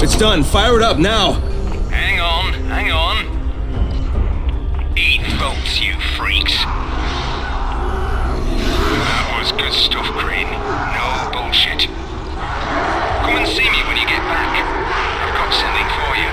It's done. Fire it up now. Hang on. Eat votes, you freaks. That was good stuff, Crane. No bullshit. Come and see me when you get back. I've got something for you.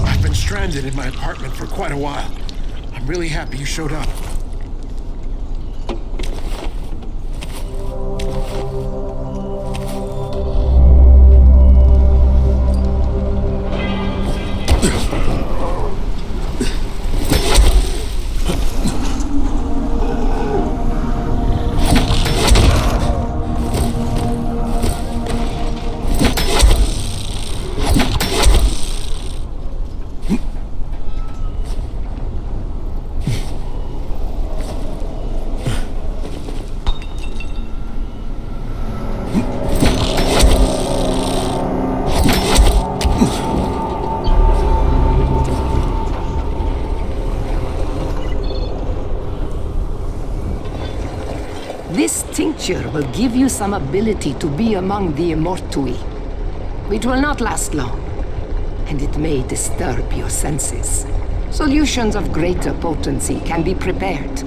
I've been stranded in my apartment for quite a while. I'm really happy you showed up. This tincture will give you some ability to be among the immortui. It will not last long, and it may disturb your senses. Solutions of greater potency can be prepared,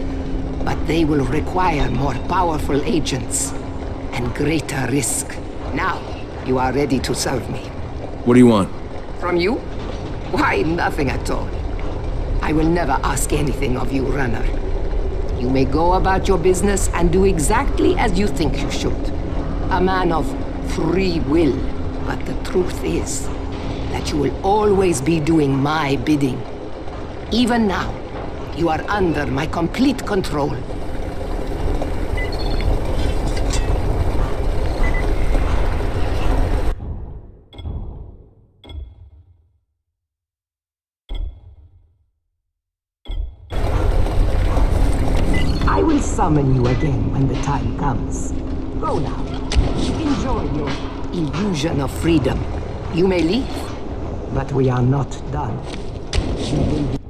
but they will require more powerful agents and greater risk. Now, you are ready to serve me. What do you want? From you? Why, nothing at all. I will never ask anything of you, runner. You may go about your business and do exactly as you think you should. A man of free will. But the truth is, that you will always be doing my bidding. Even now, you are under my complete control. I will summon you again when the time comes. Go now. Enjoy your illusion of freedom. You may leave, but we are not done. You will be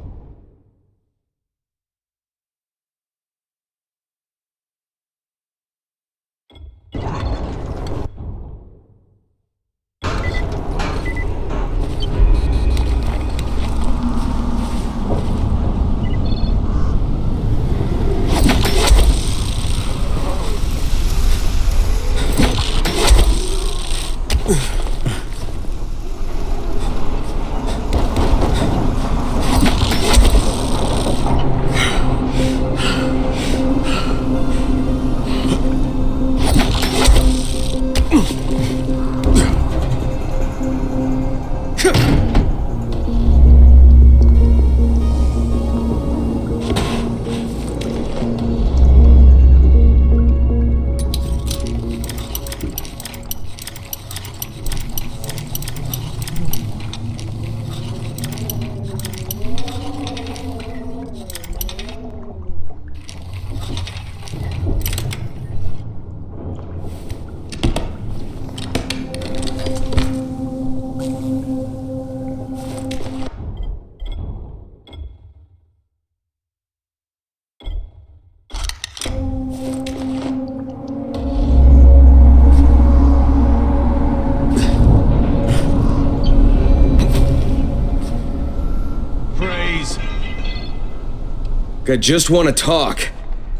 I just want to talk.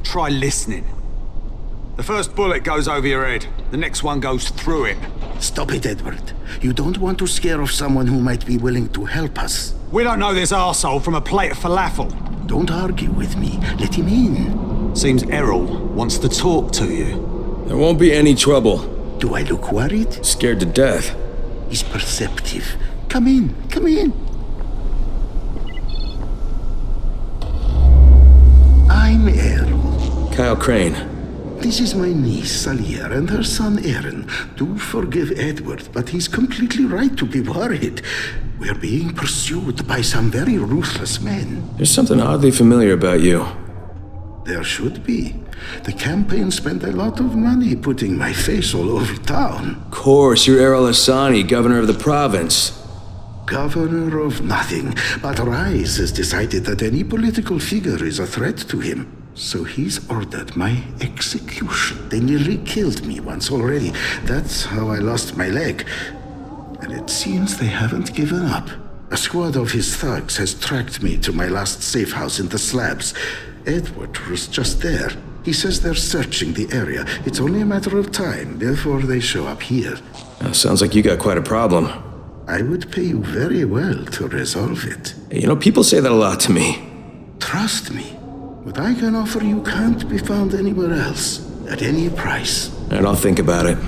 Try listening. The first bullet goes over your head, the next one goes through it. Stop it, Edward. You don't want to scare off someone who might be willing to help us. We don't know this arsehole from a plate of falafel. Don't argue with me. Let him in. Seems Errol wants to talk to you. There won't be any trouble. Do I look worried? Scared to death. He's perceptive. Come in. Come in. I'm Errol. Kyle Crane. This is my niece, Salia, and her son, Aaron. Do forgive Edward, but he's completely right to be worried. We're being pursued by some very ruthless men. There's something oddly familiar about you. There should be. The campaign spent a lot of money putting my face all over town. Of course, you're Errol Asani, governor of the province. Governor of nothing, but Rise has decided that any political figure is a threat to him. So he's ordered my execution. They nearly killed me once already. That's how I lost my leg. And it seems they haven't given up. A squad of his thugs has tracked me to my last safe house in the slabs. Edward was just there. He says they're searching the area. It's only a matter of time before they show up here. Sounds like you got quite a problem. I would pay you very well to resolve it. You know, people say that a lot to me. Trust me. What I can offer you can't be found anywhere else, at any price. And I'll think about it.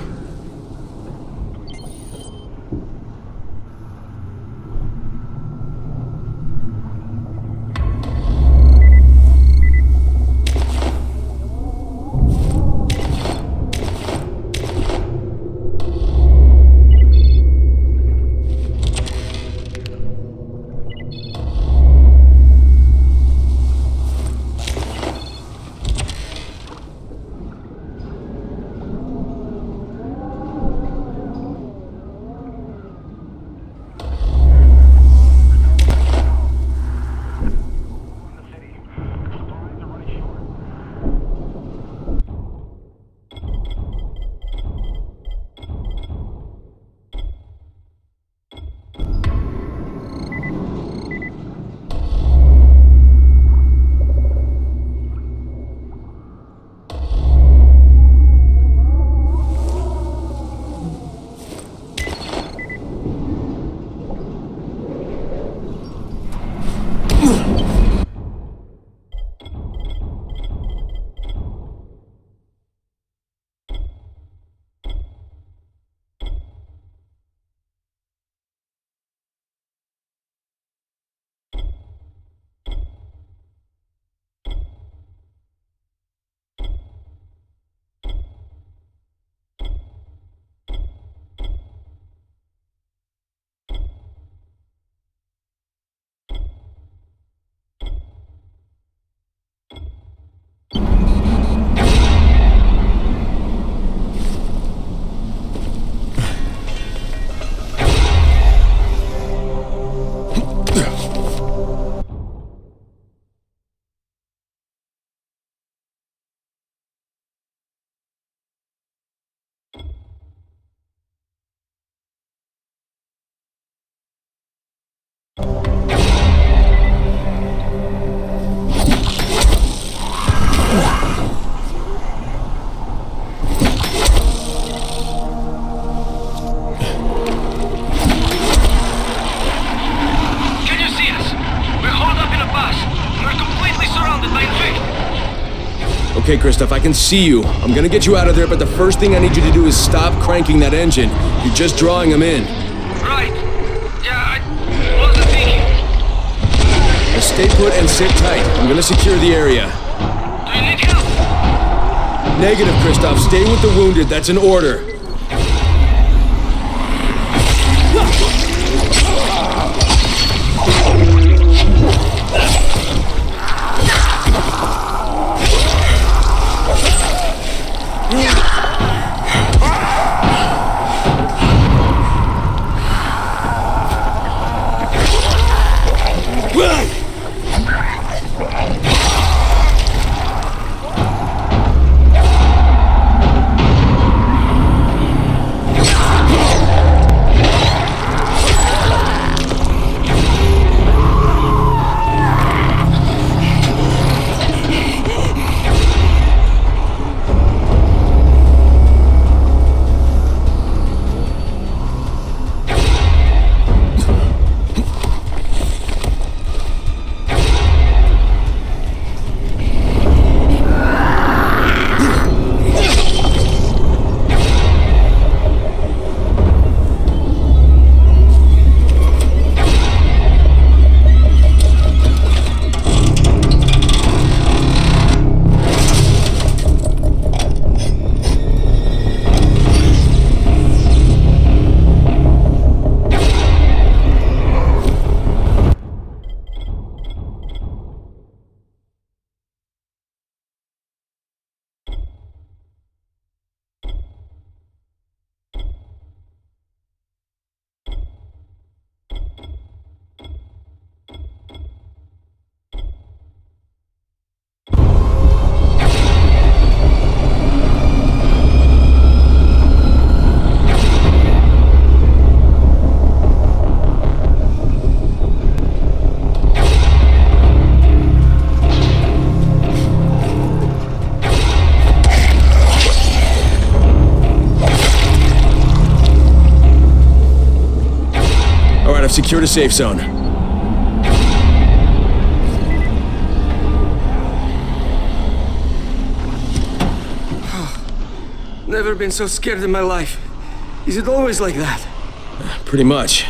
Okay, Kristoff, I can see you. I'm gonna get you out of there, but the first thing I need you to do is stop cranking that engine. You're just drawing them in. Right. Yeah, I wasn't thinking. Just stay put and sit tight. I'm gonna secure the area. Do you need help? Negative, Kristoff. Stay with the wounded. That's an order. I've secured a safe zone. Never been so scared in my life. Is it always like that? Pretty much.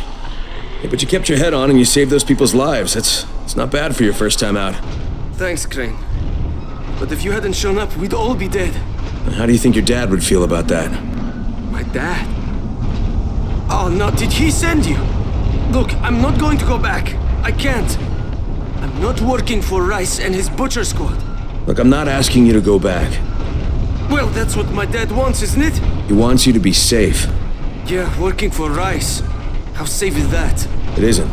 Yeah, but you kept your head on and you saved those people's lives. It's not bad for your first time out. Thanks, Crane. But if you hadn't shown up, we'd all be dead. How do you think your dad would feel about that? My dad? Oh no, did he send you? Look, I'm not going to go back. I can't. I'm not working for Rice and his butcher squad. Look, I'm not asking you to go back. Well, that's what my dad wants, isn't it? He wants you to be safe. Yeah, working for Rice. How safe is that? It isn't.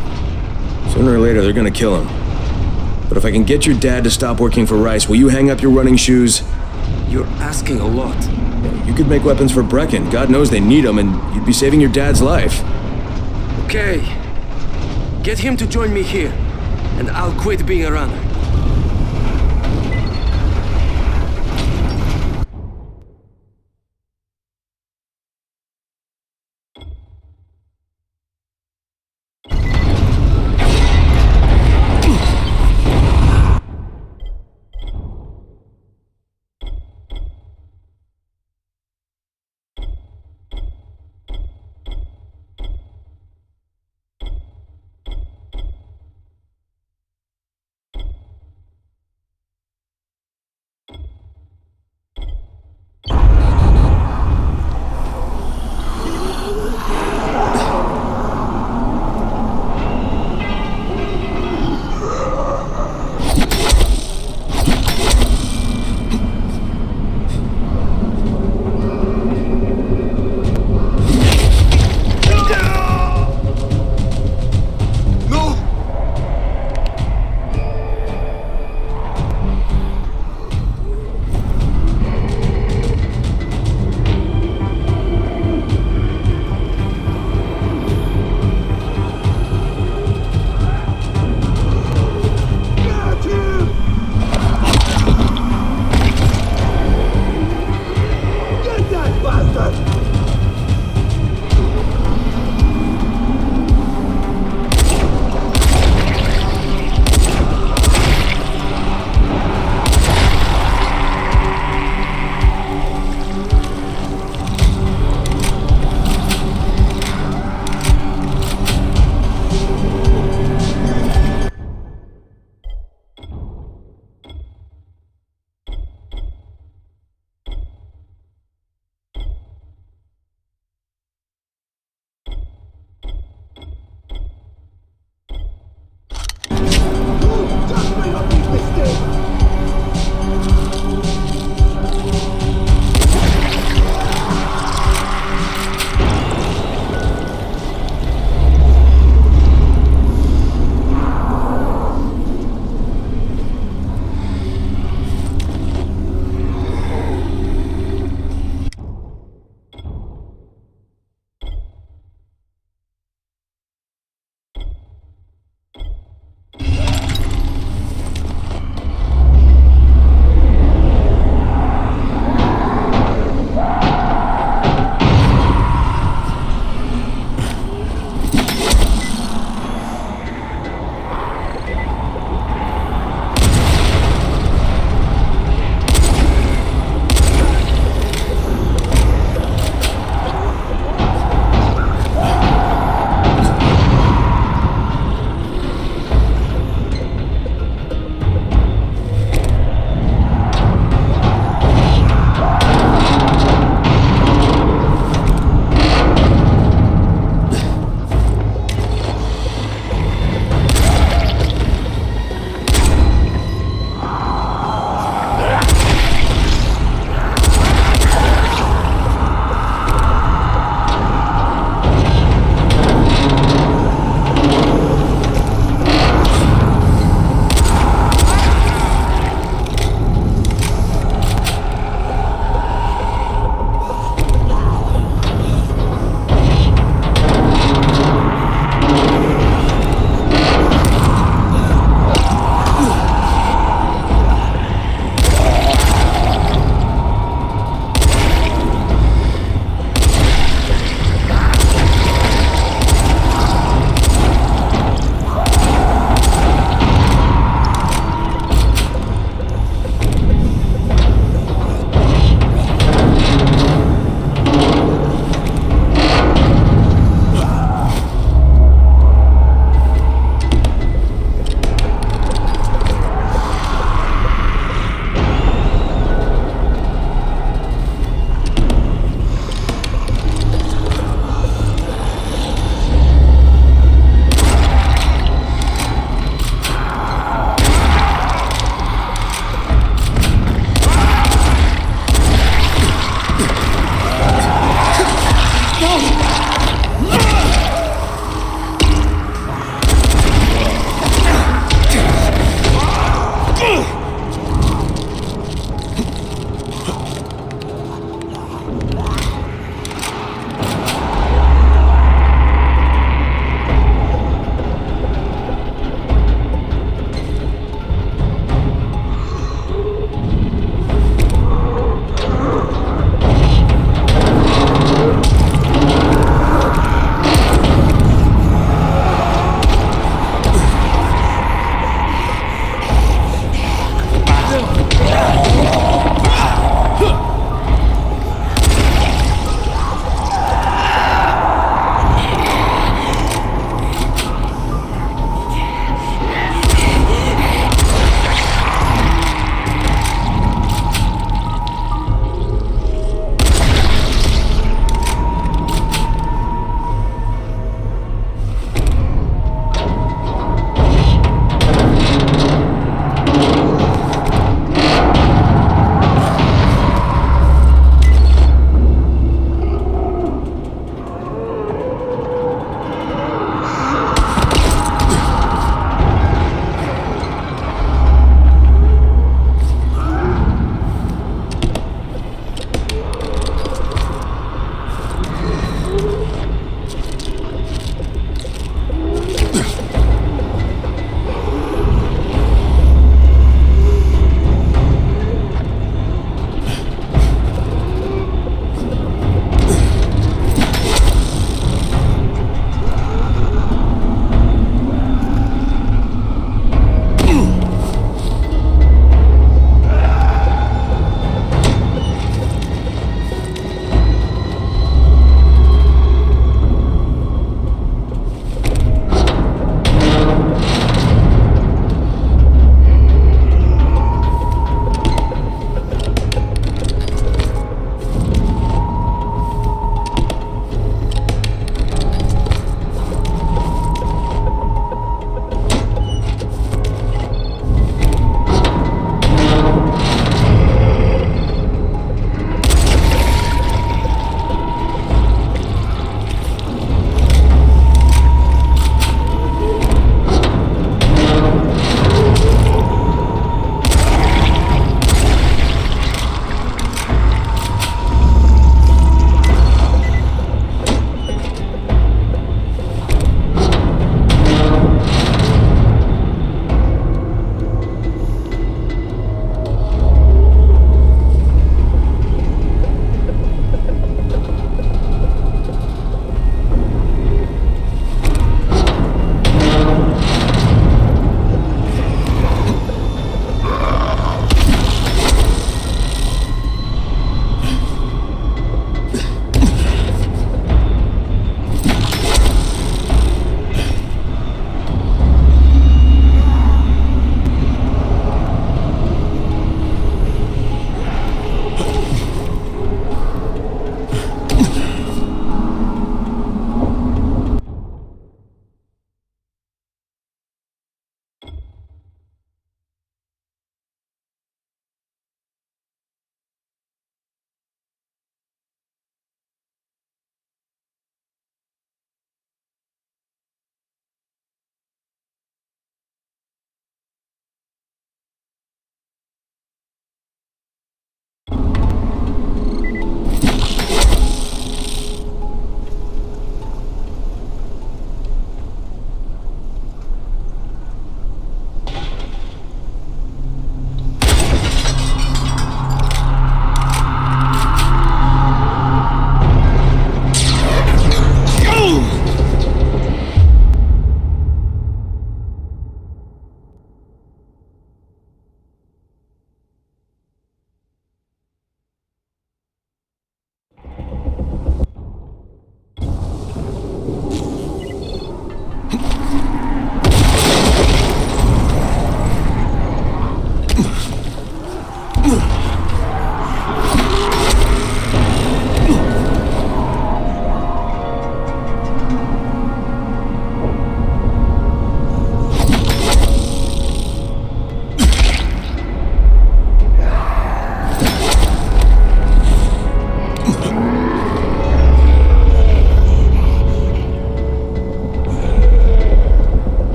Sooner or later, they're gonna kill him. But if I can get your dad to stop working for Rice, will you hang up your running shoes? You're asking a lot. You could make weapons for Brecken. God knows they need them, and you'd be saving your dad's life. Okay. Get him to join me here, and I'll quit being a runner.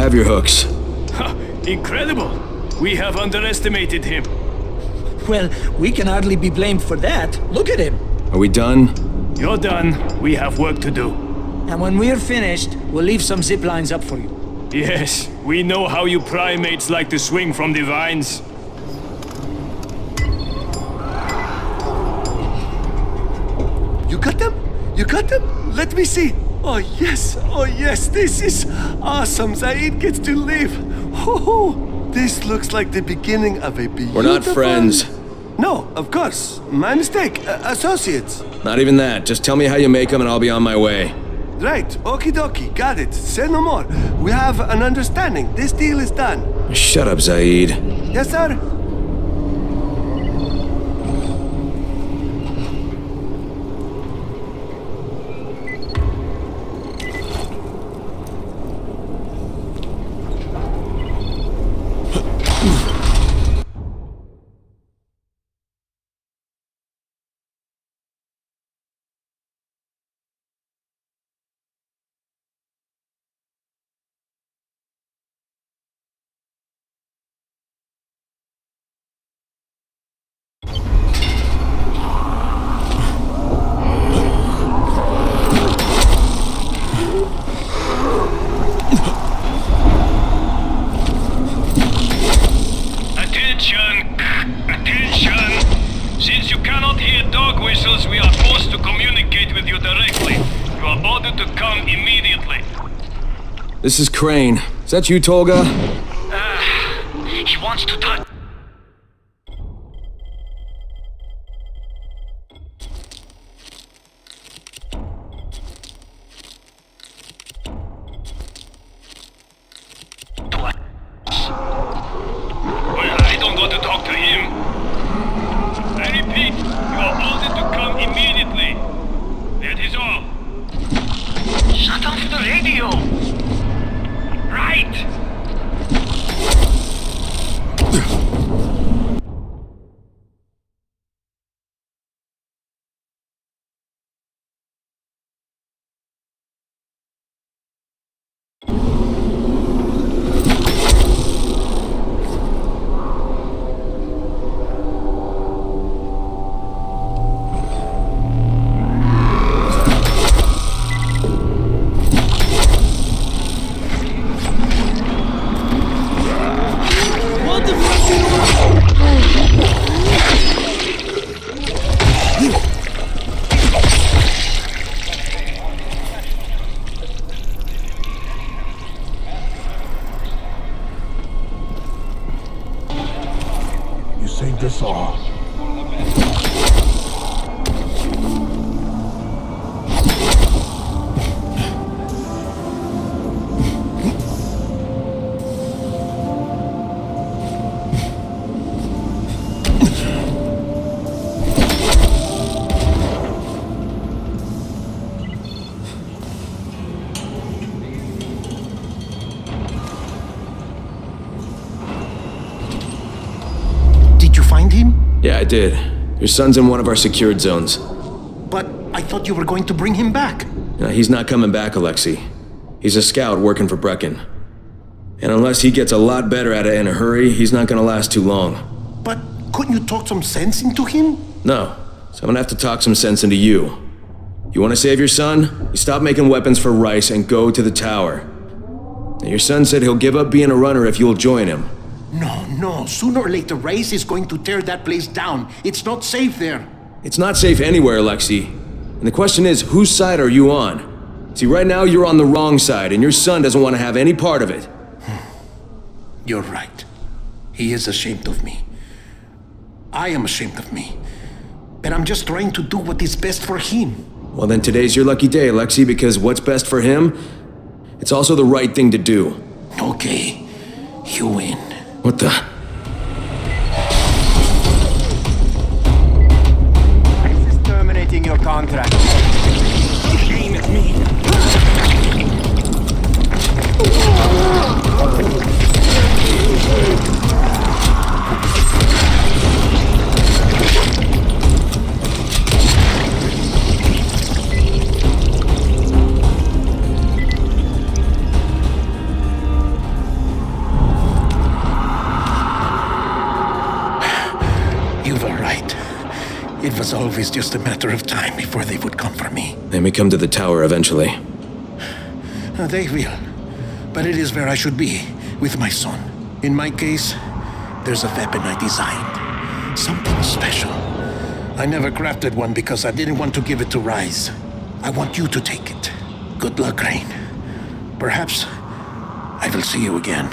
have your hooks. Incredible! We have underestimated him. Well, we can hardly be blamed for that. Look at him. Are we done? You're done. We have work to do. And when we're finished, we'll leave some zip lines up for you. Yes, we know how you primates like to swing from the vines. You got them? You got them? Let me see. Oh yes, this is awesome. Zaid gets to live. This looks like the beginning of a beautiful... We're not friends. No, of course. My mistake. Associates. Not even that. Just tell me how you make them and I'll be on my way. Right, okie dokie, got it. Say no more. We have an understanding. This deal is done. Shut up, Zaid. Yes, sir? This is Crane. Is that you, Tolga? He wants to touch. Well, I don't want to talk to him. I repeat, you are ordered to come immediately. That is all. Shut off the radio. Right! Yeah, I did. Your son's in one of our secured zones. But I thought you were going to bring him back. No, he's not coming back, Alexei. He's a scout working for Brecken. And unless he gets a lot better at it in a hurry, he's not gonna last too long. But couldn't you talk some sense into him? No, so I'm gonna have to talk some sense into you. You wanna save your son? You stop making weapons for Rice and go to the tower. Now, your son said he'll give up being a runner if you'll join him. No. Sooner or later, Rice is going to tear that place down. It's not safe there. It's not safe anywhere, Alexei. And the question is, whose side are you on? See, right now you're on the wrong side, and your son doesn't want to have any part of it. You're right. He is ashamed of me. I am ashamed of me. But I'm just trying to do what is best for him. Well, then today's your lucky day, Alexei, because what's best for him, it's also the right thing to do. Okay, you win. What the? This is terminating your contract. Aim at me. It was always just a matter of time before they would come for me. They may come to the tower eventually. They will. But it is where I should be, with my son. In my case, there's a weapon I designed. Something special. I never crafted one because I didn't want to give it to Rise. I want you to take it. Good luck, Rain. Perhaps I will see you again.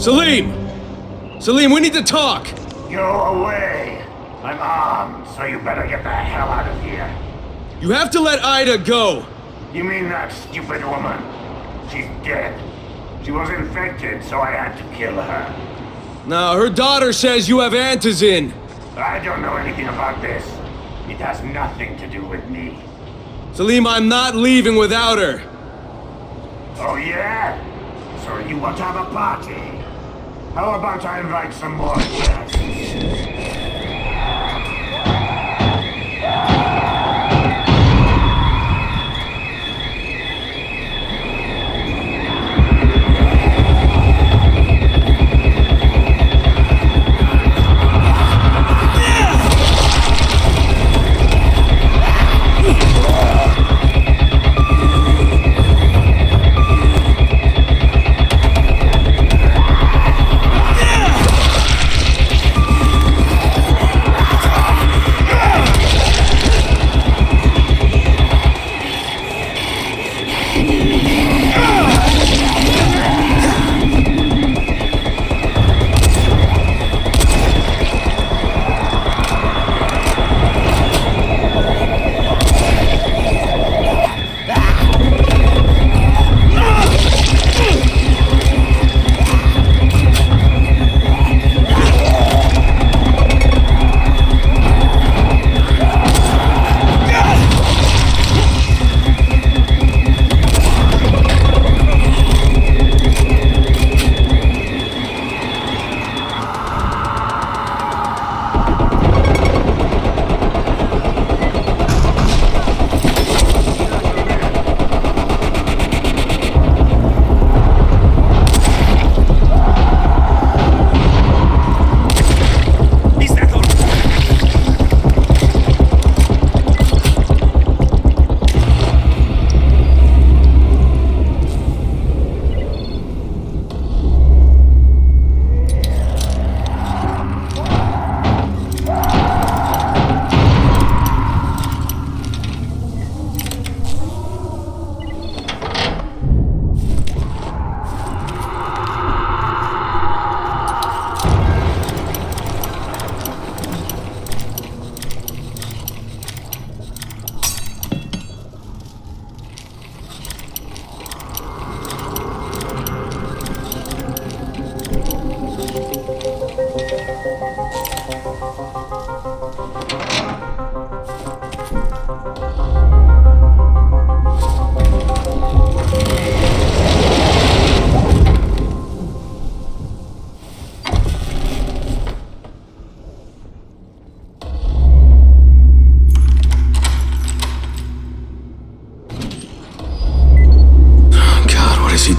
Salim! Salim, we need to talk! Go away. I'm armed, so you better get the hell out of here. You have to let Ida go! You mean that stupid woman? She's dead. She was infected, so I had to kill her. Now, her daughter says you have antizin. I don't know anything about this. It has nothing to do with me. Salim, I'm not leaving without her. Oh yeah? So you want to have a party? How about I invite some more guests?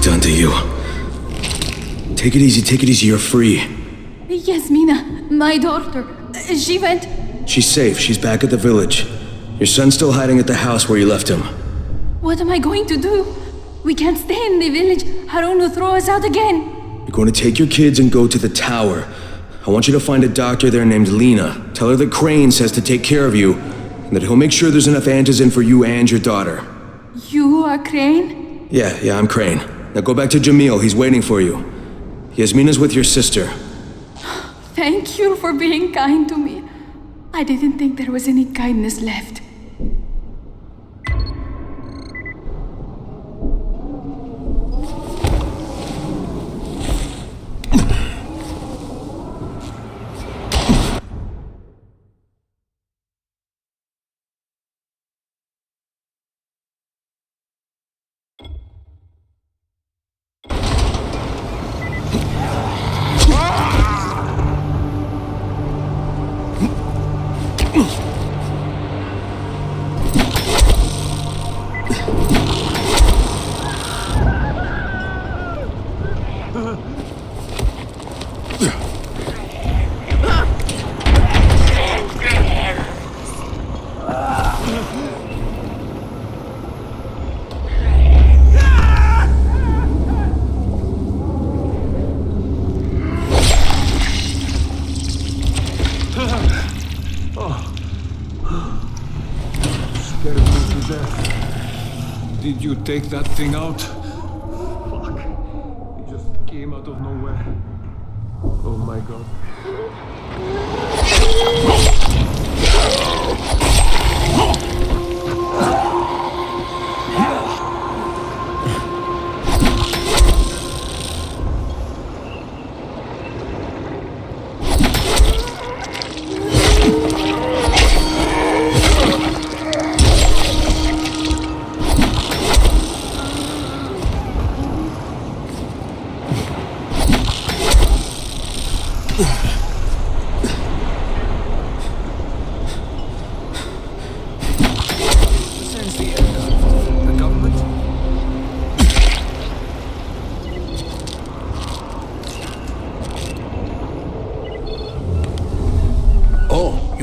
Done to you. Take it easy, you're free. Yasmina, my daughter, she went... She's safe, she's back at the village. Your son's still hiding at the house where you left him. What am I going to do? We can't stay in the village. Harun will throw us out again. You're going to take your kids and go to the tower. I want you to find a doctor there named Lena. Tell her that Crane says to take care of you, and that he'll make sure there's enough antizin for you and your daughter. You are Crane? Yeah, I'm Crane. Now go back to Jamil, he's waiting for you. Yasmina's with your sister. Thank you for being kind to me. I didn't think there was any kindness left. Did you take that thing out? Fuck. It just came out of nowhere. Oh my god.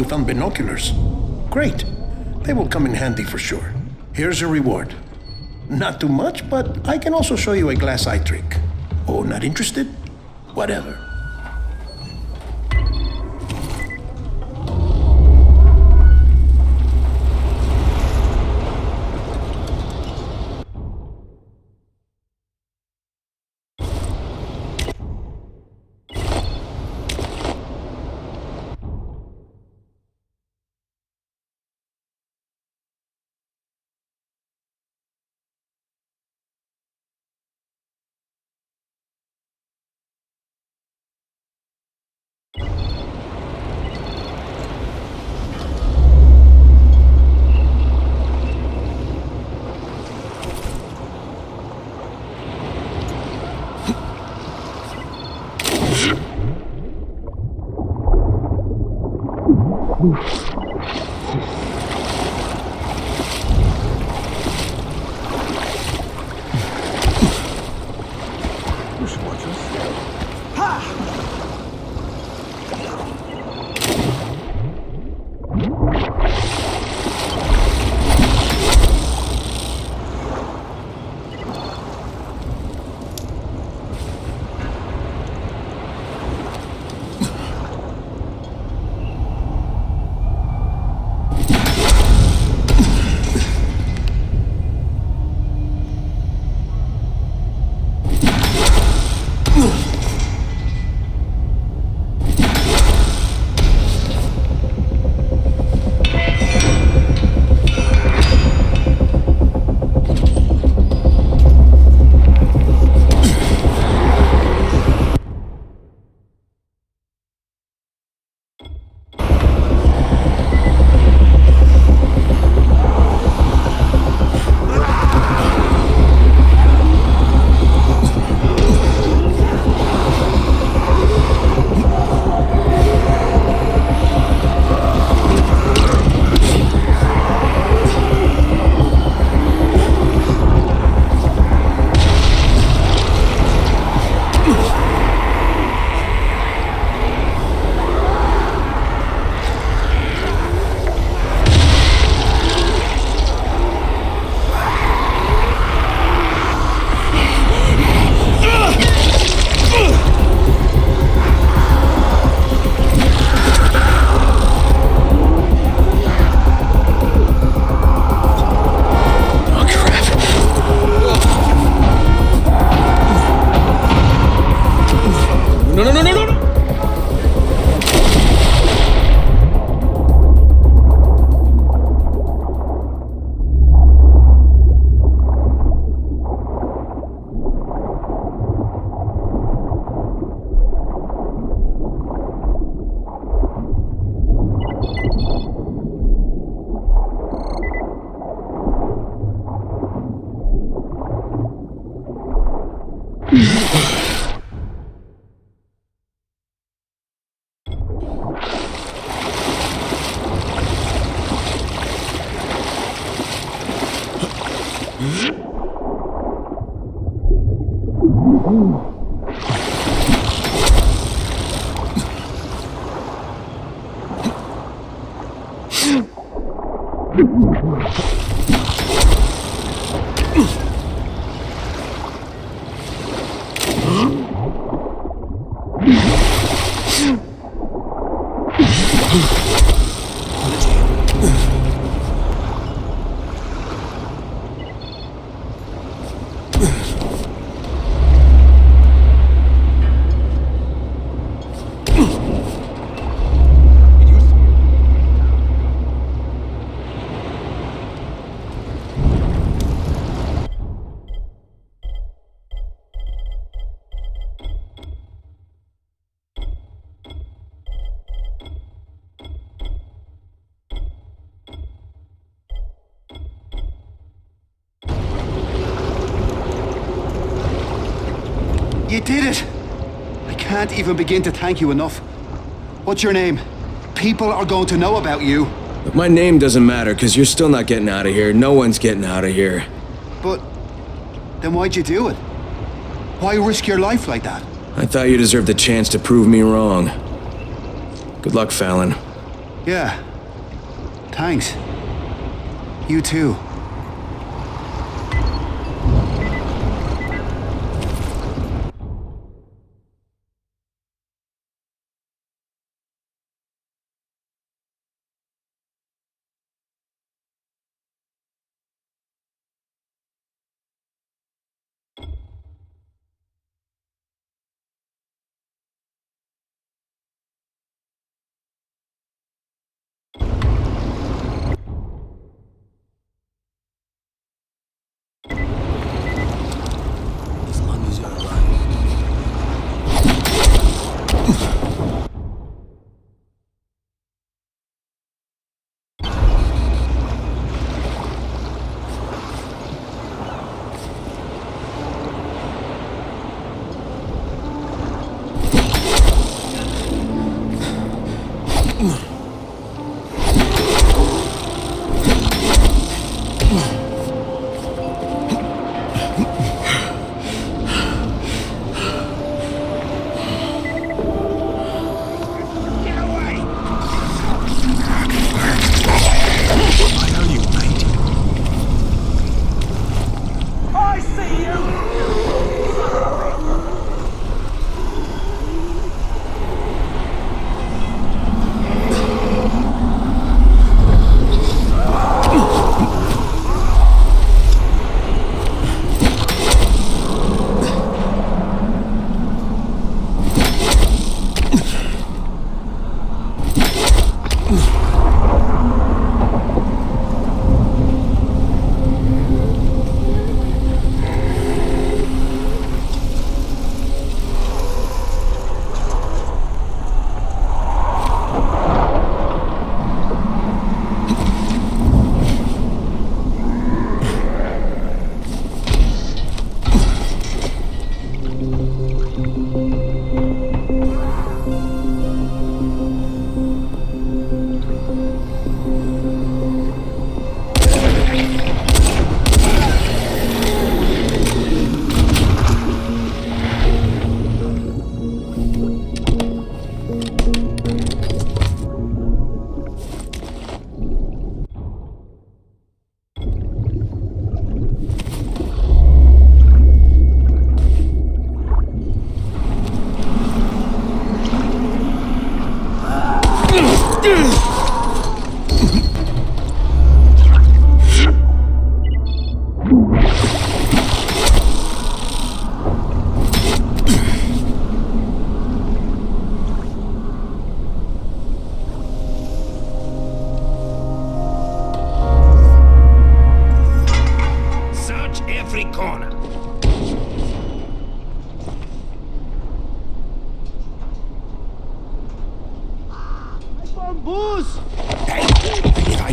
You found binoculars. Great. They will come in handy for sure. Here's your reward. Not too much, but I can also show you a glass eye trick. Oh, not interested? Whatever. You did it! I can't even begin to thank you enough. What's your name? People are going to know about you. Look, my name doesn't matter, because you're still not getting out of here. No one's getting out of here. But then why'd you do it? Why risk your life like that? I thought you deserved a chance to prove me wrong. Good luck, Fallon. Yeah. Thanks. You too.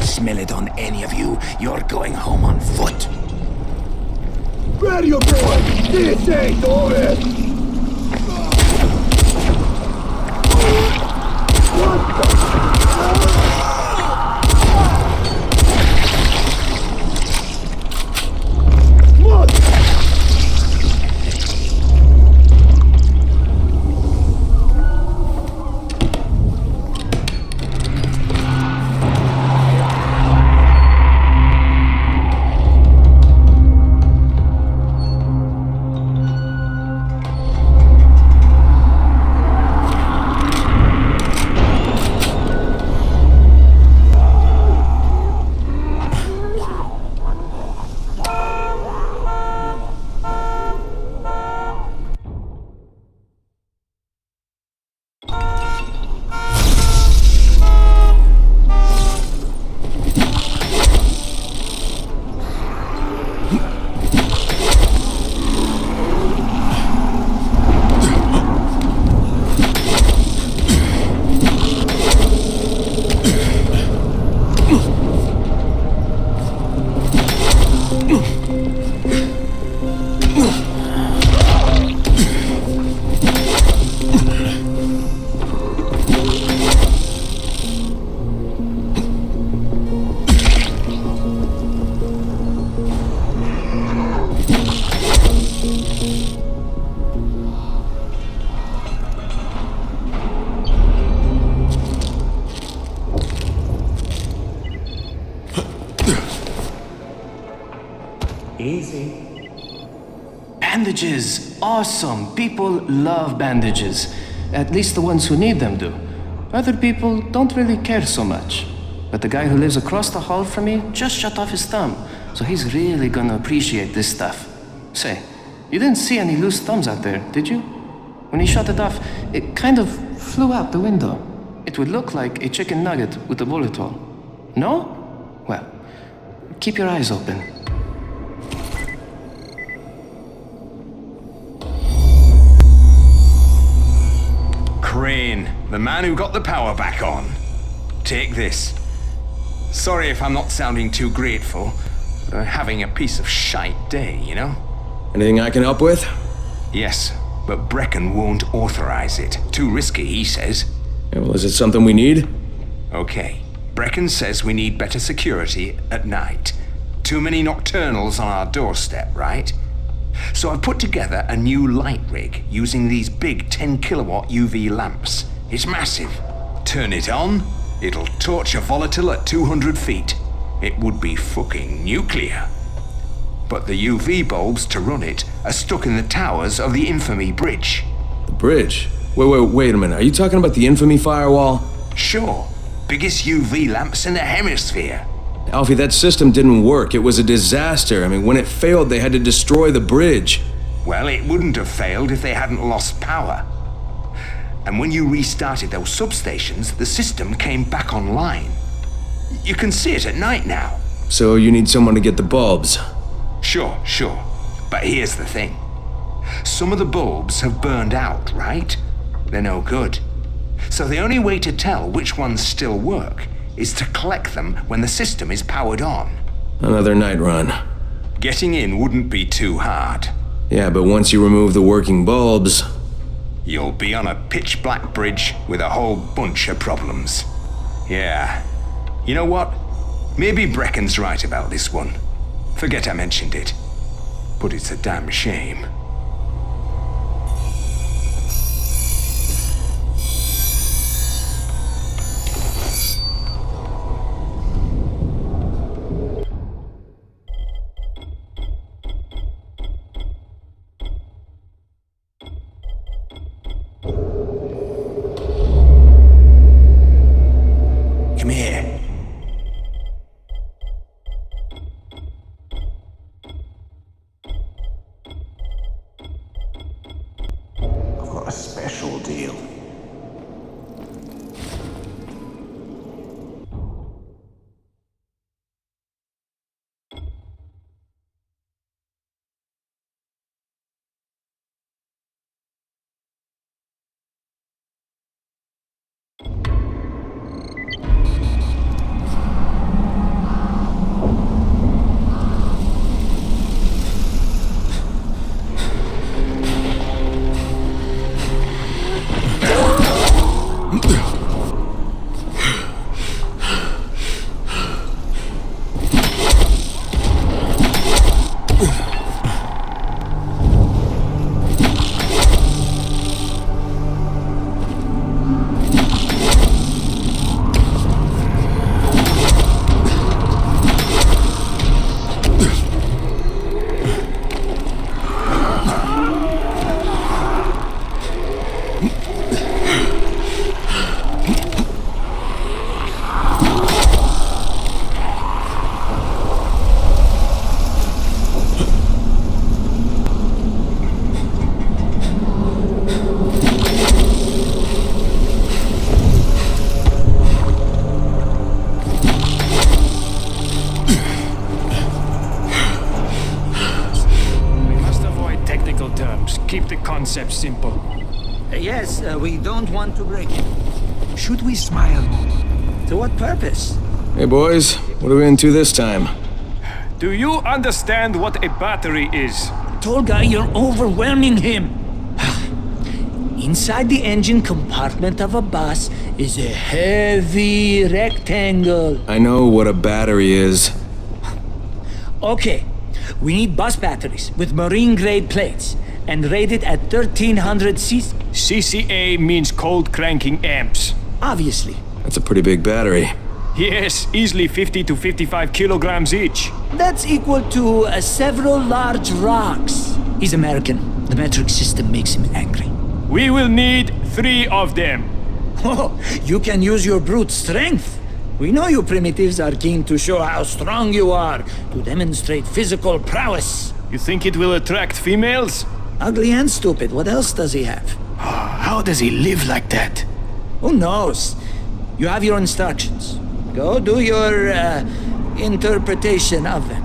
Smell it on any of you, you're going home on foot. Ready your boy! This ain't all it! What the? Easy. Bandages! Awesome! People love bandages. At least the ones who need them do. Other people don't really care so much. But the guy who lives across the hall from me just shut off his thumb, so he's really gonna appreciate this stuff. Say, you didn't see any loose thumbs out there, did you? When he shut it off, it kind of flew out the window. It would look like a chicken nugget with a bullet hole. No? Well, keep your eyes open. Crane, the man who got the power back on. Take this. Sorry if I'm not sounding too grateful, but I'm having a piece of shite day, you know? Anything I can help with? Yes, but Brecken won't authorize it. Too risky, he says. Yeah, well, is it something we need? Okay. Brecken says we need better security at night. Too many nocturnals on our doorstep, right? So I've put together a new light rig using these big 10 kilowatt UV lamps. It's massive. Turn it on, it'll torch a volatile at 200 feet. It would be fucking nuclear. But the UV bulbs to run it are stuck in the towers of the Infamy Bridge. The bridge? Wait a minute. Are you talking about the Infamy firewall? Sure. Biggest UV lamps in the hemisphere. Alfie, that system didn't work. It was a disaster. I mean, when it failed, they had to destroy the bridge. Well, it wouldn't have failed if they hadn't lost power. And when you restarted those substations, the system came back online. You can see it at night now. So you need someone to get the bulbs? Sure. But here's the thing. Some of the bulbs have burned out, right? They're no good. So the only way to tell which ones still work is to collect them when the system is powered on. Another night run. Getting in wouldn't be too hard. Yeah, but once you remove the working bulbs... You'll be on a pitch-black bridge with a whole bunch of problems. Yeah. You know what? Maybe Brecken's right about this one. Forget I mentioned it. But it's a damn shame. Come here. I've got a special deal. Keep the concept simple. Yes, we don't want to break it. Should we smile? To what purpose? Hey boys, what are we into this time? Do you understand what a battery is? Tall guy, you're overwhelming him. Inside the engine compartment of a bus is a heavy rectangle. I know what a battery is. Okay, we need bus batteries with marine-grade plates and rated at 1300 cc. CCA means cold cranking amps. Obviously. That's a pretty big battery. Yes, easily 50 to 55 kilograms each. That's equal to several large rocks. He's American. The metric system makes him angry. We will need 3 of them. Oh, you can use your brute strength. We know you primitives are keen to show how strong you are, to demonstrate physical prowess. You think it will attract females? Ugly and stupid. What else does he have? How does he live like that? Who knows? You have your instructions. Go do your, interpretation of them.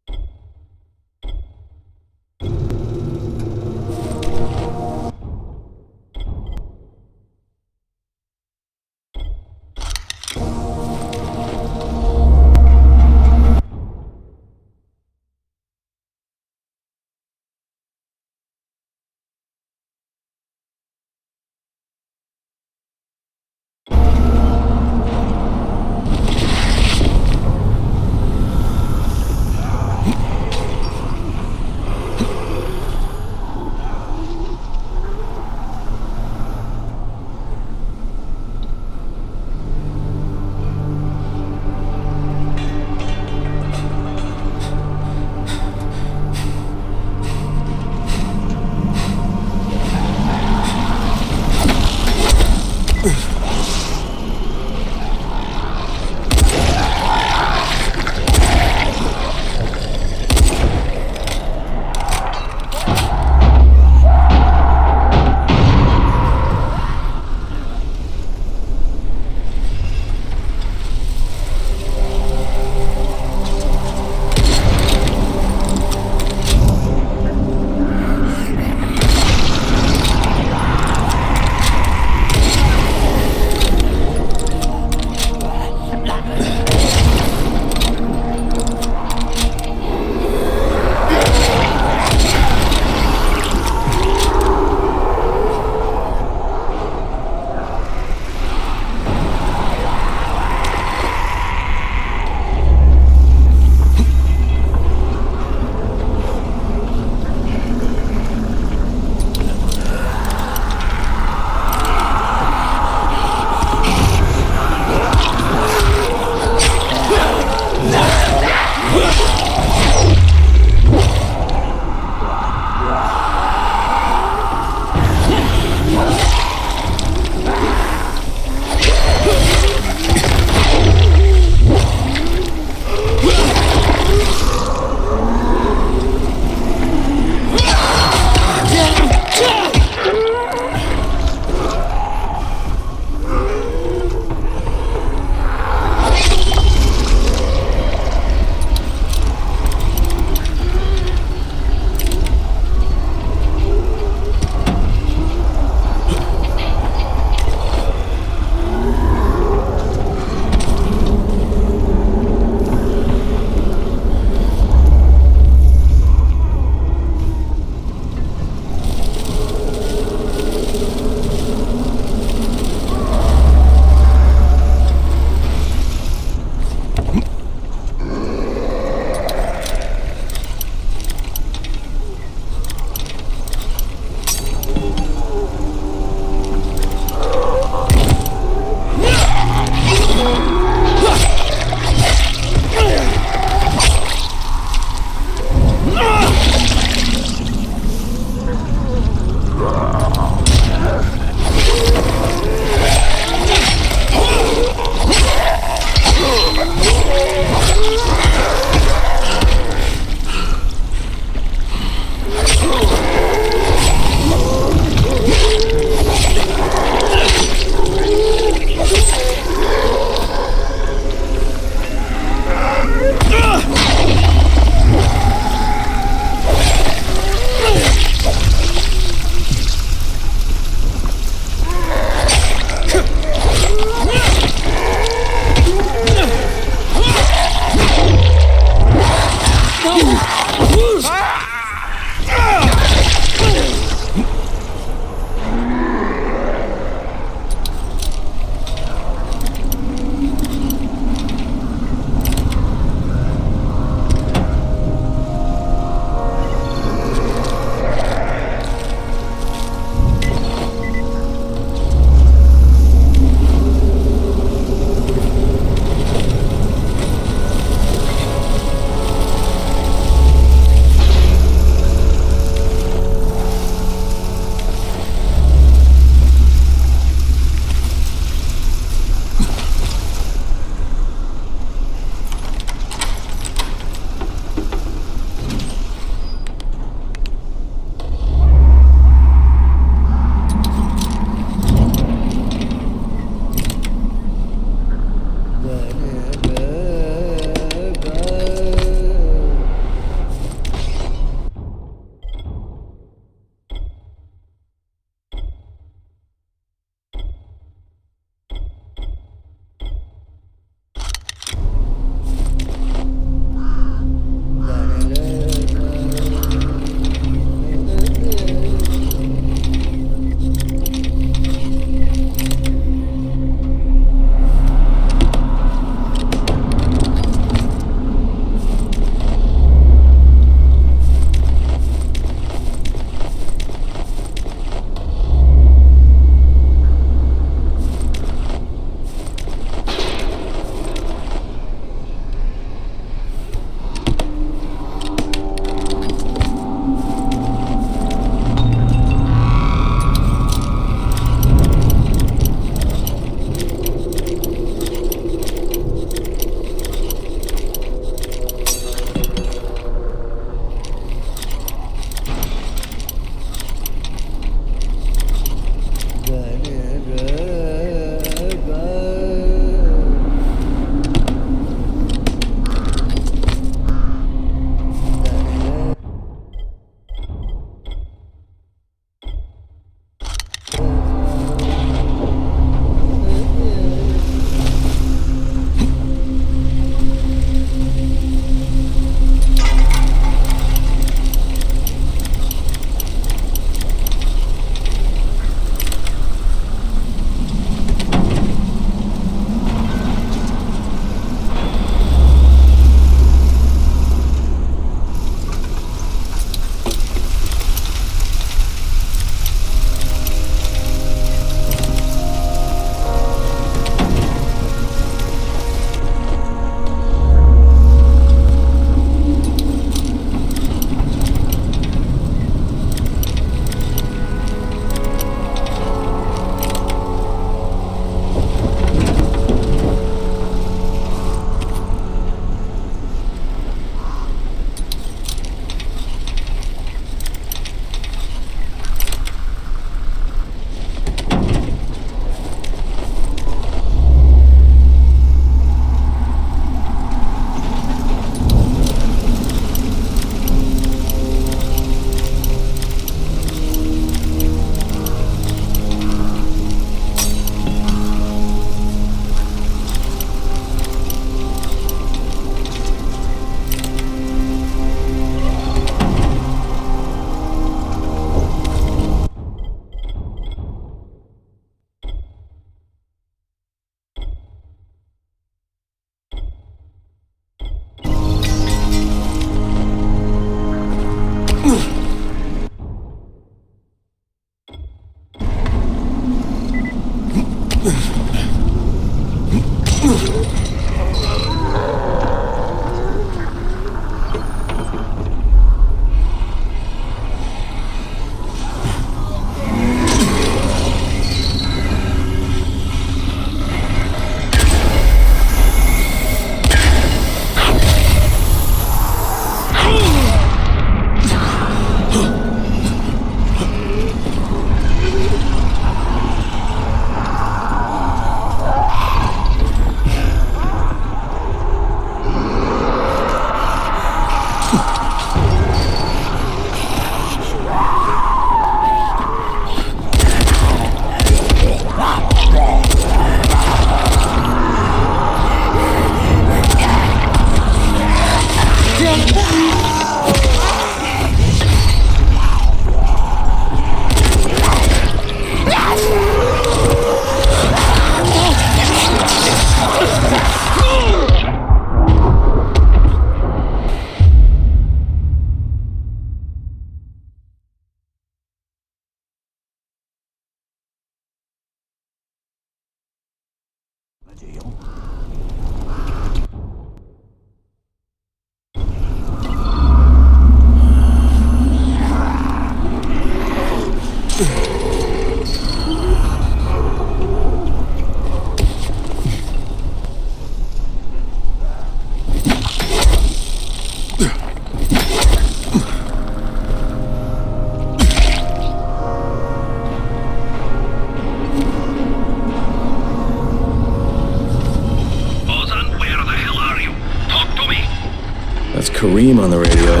Kareem on the radio.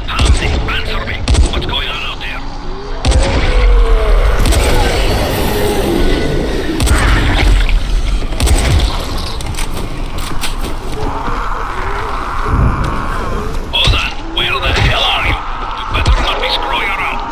Hamdi, answer me. What's going on out there? Ozan, where the hell are you? You better not be screwing around.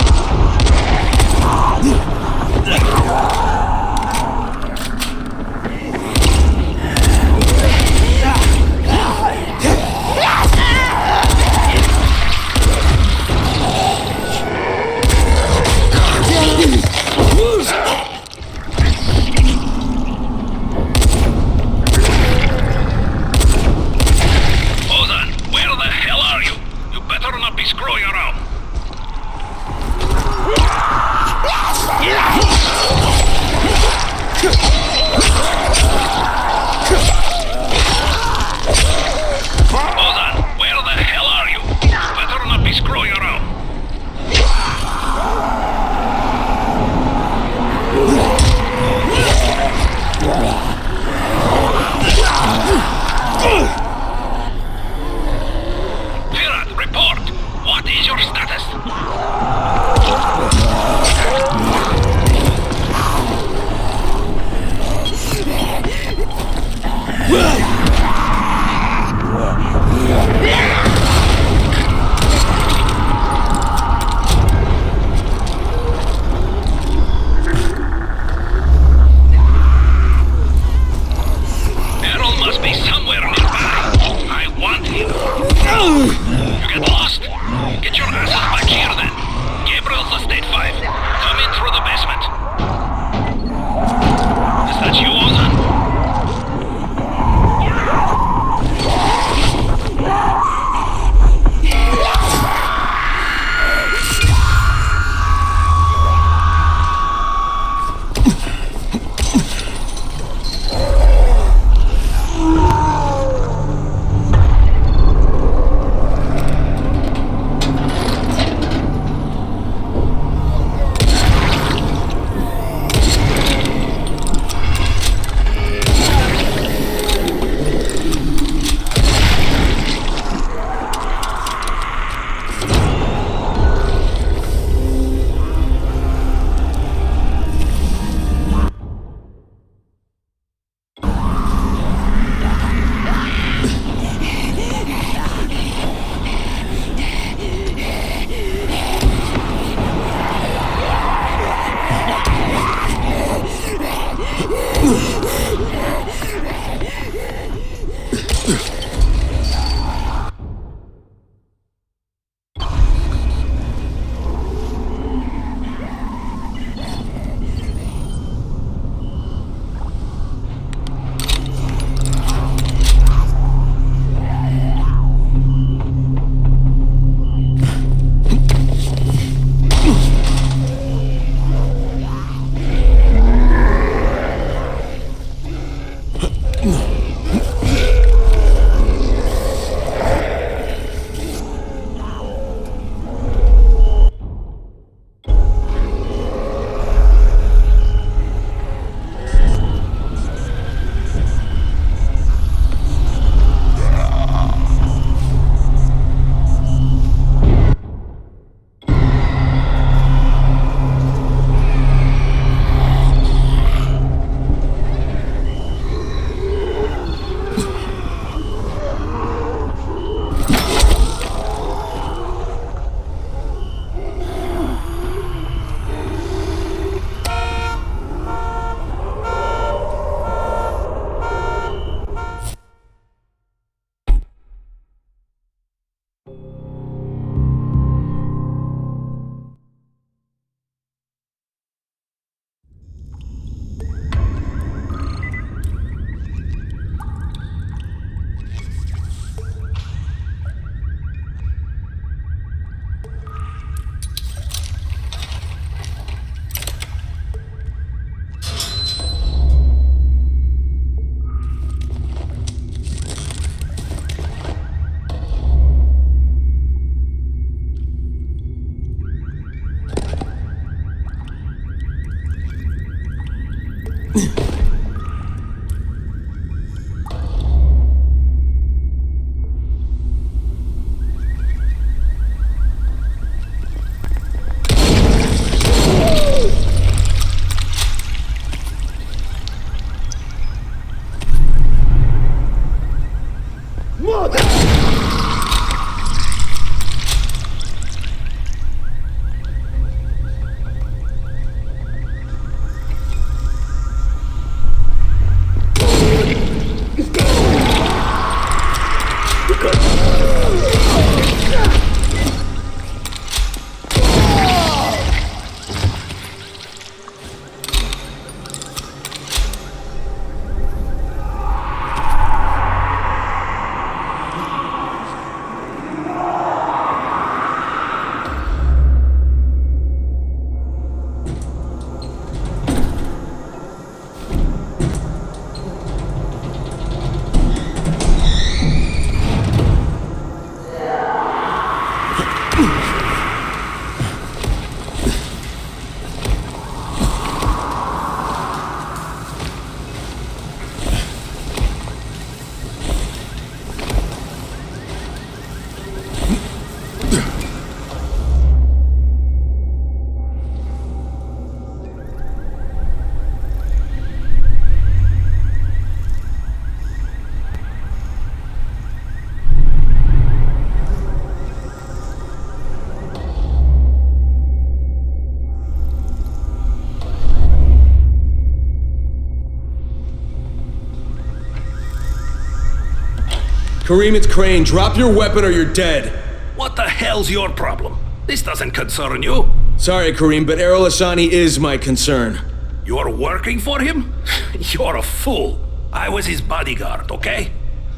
Kareem, it's Crane. Drop your weapon or you're dead. What the hell's your problem? This doesn't concern you. Sorry, Kareem, but Errol Hassani is my concern. You're working for him? You're a fool. I was his bodyguard, okay?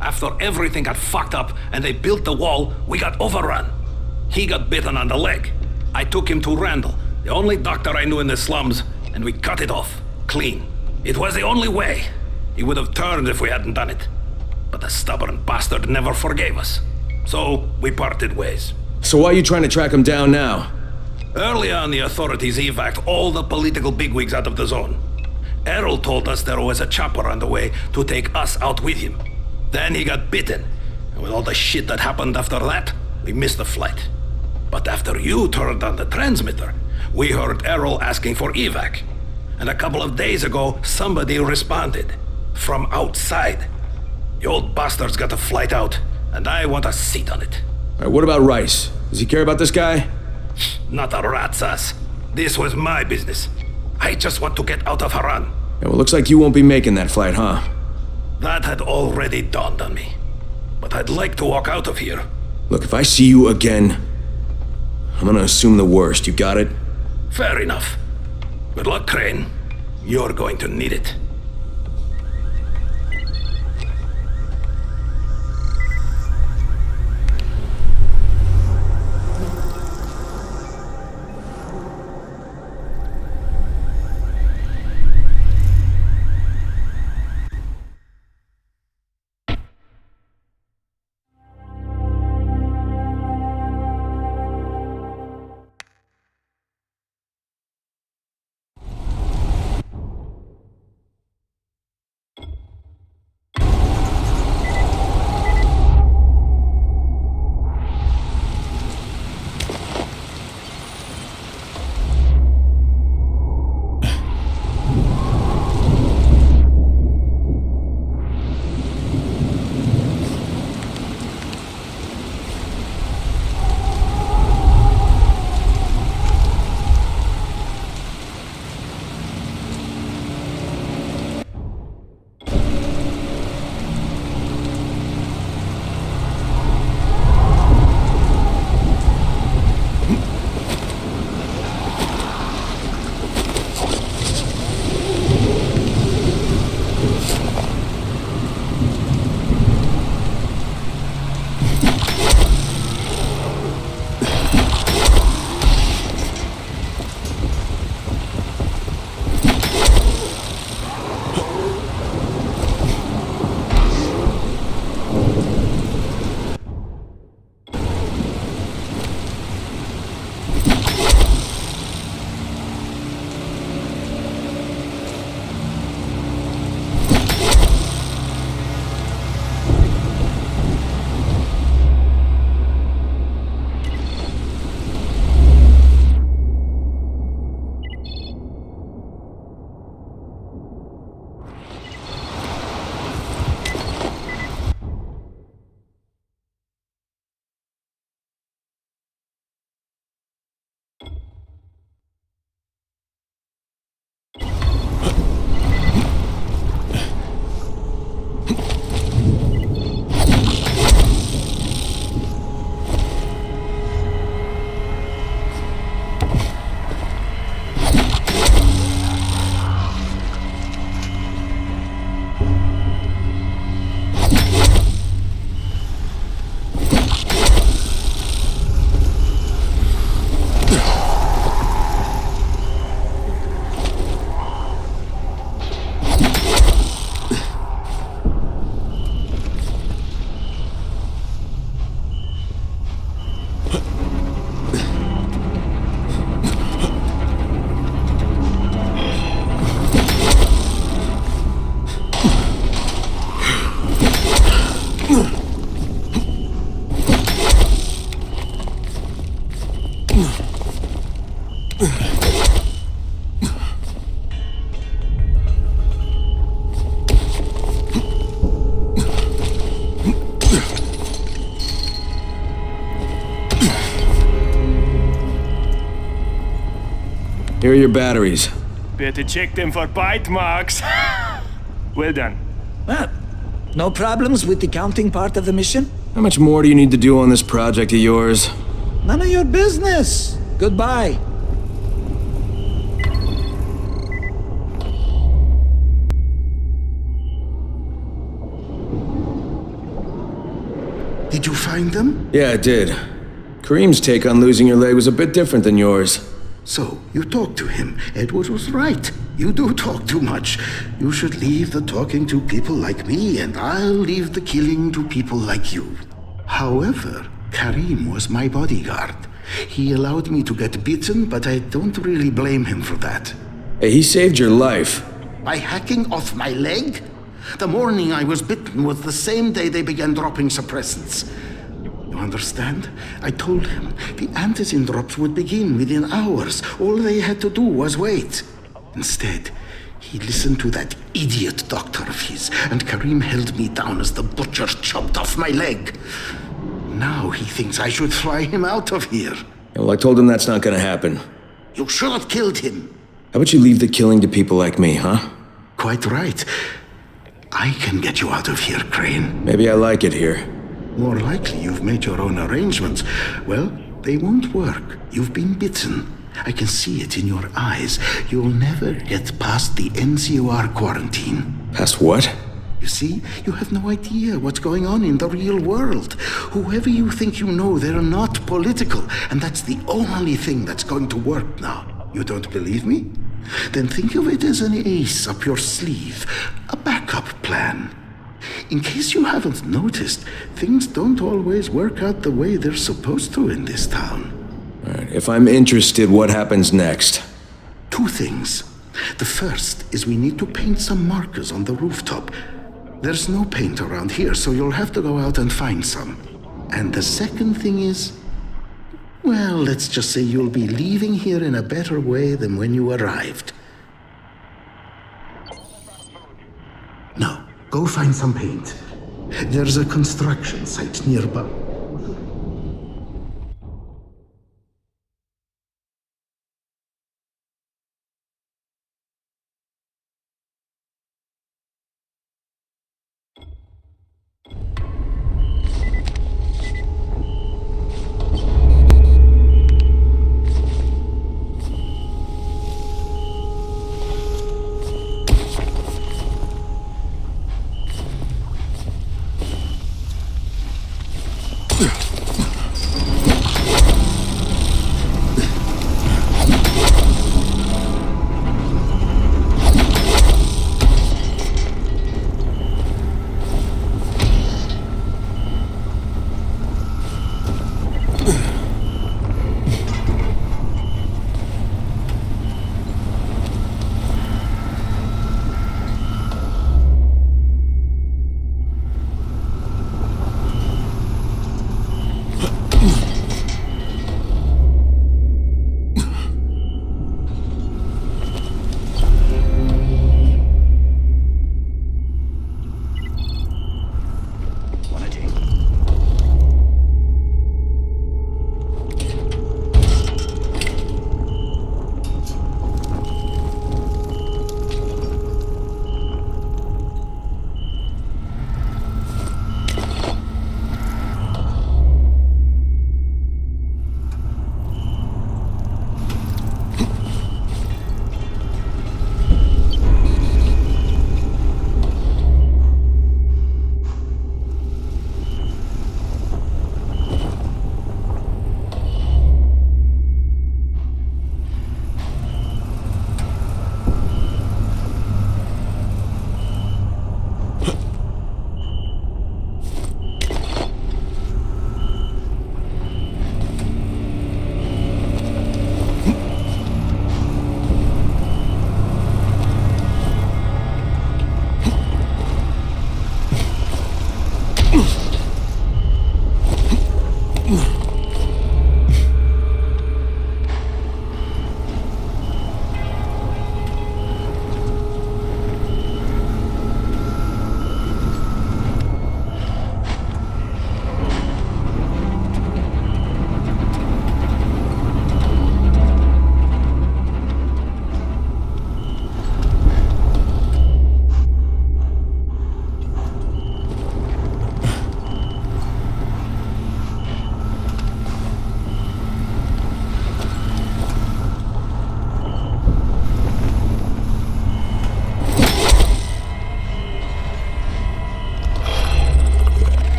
After everything got fucked up and they built the wall, we got overrun. He got bitten on the leg. I took him to Randall, the only doctor I knew in the slums, and we cut it off. Clean. It was the only way. He would have turned if we hadn't done it. But the stubborn bastard never forgave us. So, we parted ways. So why are you trying to track him down now? Early on, the authorities evacuated all the political bigwigs out of the zone. Errol told us there was a chopper on the way to take us out with him. Then he got bitten. And with all the shit that happened after that, we missed the flight. But after you turned on the transmitter, we heard Errol asking for evac. And a couple of days ago, somebody responded. From outside. The old bastard's got a flight out, and I want a seat on it. Alright, what about Rice? Does he care about this guy? Not a rat's ass. This was my business. I just want to get out of Haran. Yeah, well, looks like you won't be making that flight, huh? That had already dawned on me. But I'd like to walk out of here. Look, if I see you again, I'm gonna assume the worst. You got it? Fair enough. Good luck, Crane. You're going to need it. Here are your batteries. Better check them for bite marks. Well done. Ah, no problems with the counting part of the mission? How much more do you need to do on this project of yours? None of your business. Goodbye. Did you find them? Yeah, I did. Kareem's take on losing your leg was a bit different than yours. So, you talked to him. Edward was right. You do talk too much. You should leave the talking to people like me, and I'll leave the killing to people like you. However, Kareem was my bodyguard. He allowed me to get bitten, but I don't really blame him for that. Hey, he saved your life. By hacking off my leg? The morning I was bitten was the same day they began dropping suppressants. You understand? I told him the antizin drops would begin within hours. All they had to do was wait. Instead, he listened to that idiot doctor of his, and Kareem held me down as the butcher chopped off my leg. Now he thinks I should fly him out of here. Well, I told him that's not gonna happen. You should have killed him. How about you leave the killing to people like me, huh? Quite right. I can get you out of here, Crane. Maybe I like it here. More likely you've made your own arrangements. Well, they won't work. You've been bitten. I can see it in your eyes. You'll never get past the NCOR quarantine. Past what? You see, you have no idea what's going on in the real world. Whoever you think you know, they're not political. And that's the only thing that's going to work now. You don't believe me? Then think of it as an ace up your sleeve. A backup plan. In case you haven't noticed, things don't always work out the way they're supposed to in this town. All right, if I'm interested, what happens next? Two things. The first is we need to paint some markers on the rooftop. There's no paint around here, so you'll have to go out and find some. And the second thing is, well, let's just say you'll be leaving here in a better way than when you arrived. Now, go find some paint. There's a construction site nearby.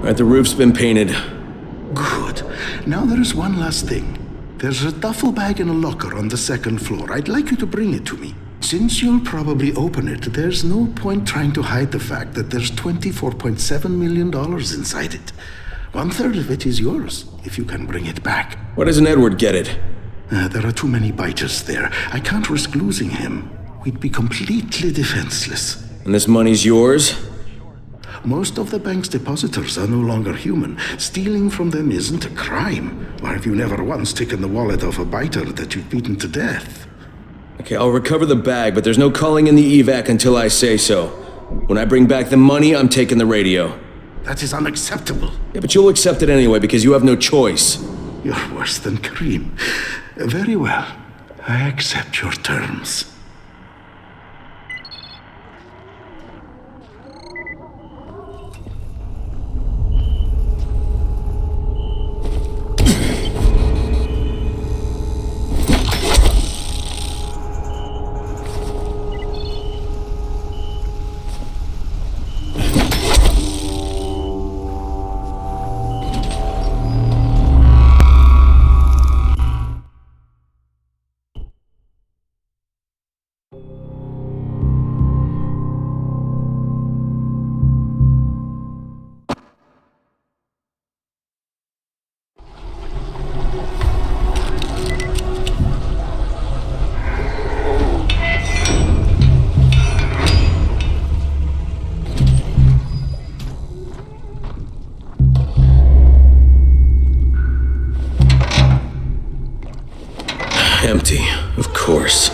Alright, the roof's been painted. Good. Now there is one last thing. There's a duffel bag in a locker on the second floor. I'd like you to bring it to me. Since you'll probably open it, there's no point trying to hide the fact that there's $24.7 million inside it. 1/3 of it is yours, if you can bring it back. Why doesn't Edward get it? There are too many biters there. I can't risk losing him. We'd be completely defenseless. And this money's yours? Most of the bank's depositors are no longer human. Stealing from them isn't a crime. Or have you never once taken the wallet of a biter that you've beaten to death? Okay, I'll recover the bag, but there's no calling in the evac until I say so. When I bring back the money, I'm taking the radio. That is unacceptable. Yeah, but you'll accept it anyway because you have no choice. You're worse than Kareem. Very well. I accept your terms. Empty, of course.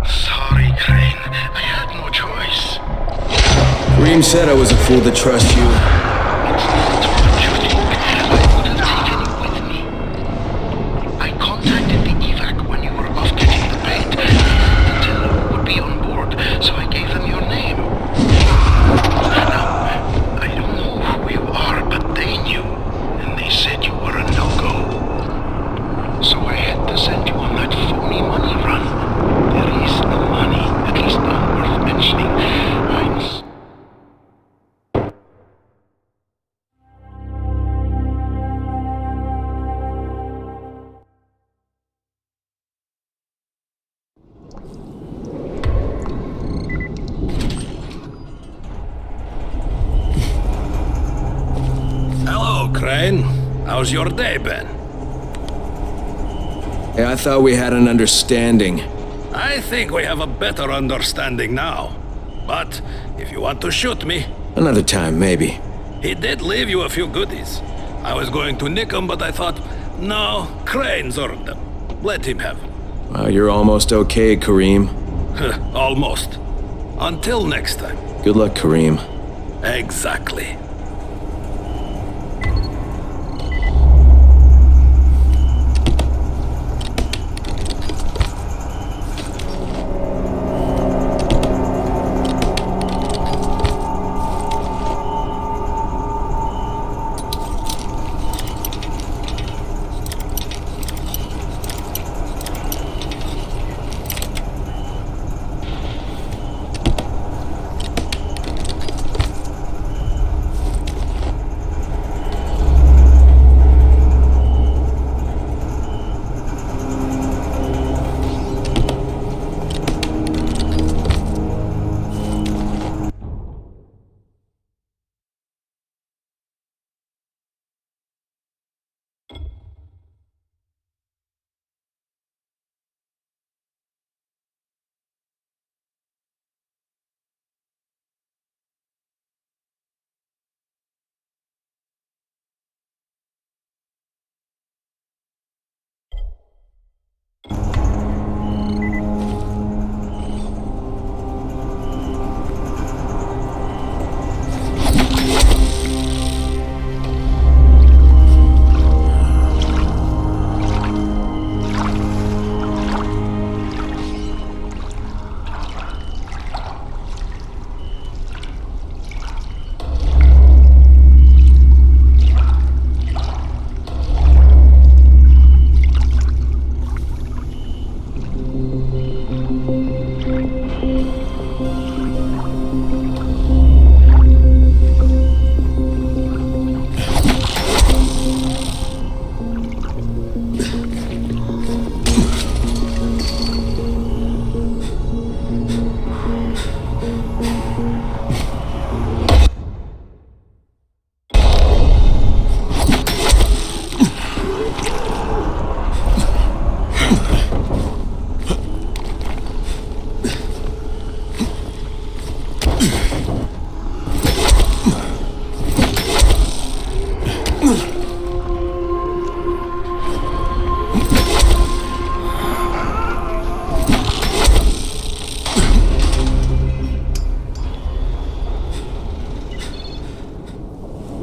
Sorry, Crane. I had no choice. Reem said I was a fool to trust you. It's not what you think. I would have taken you with me. I contacted the evac when you were off getting the paint. The teller would be on board, so I gave them your name. Now, I don't know who you are, but they knew, and they said you were a no-go. So I had to send you on that phony money run. There is no money, at least not worth mentioning. Hello, Crane. How's your day been? Hey, I thought we had an understanding. I think we have a better understanding now. But if you want to shoot me... Another time, maybe. He did leave you a few goodies. I was going to nick them, but I thought, no, Crane's earned them. Let him have them. Wow, you're almost okay, Kareem. Almost. Until next time. Good luck, Kareem. Exactly.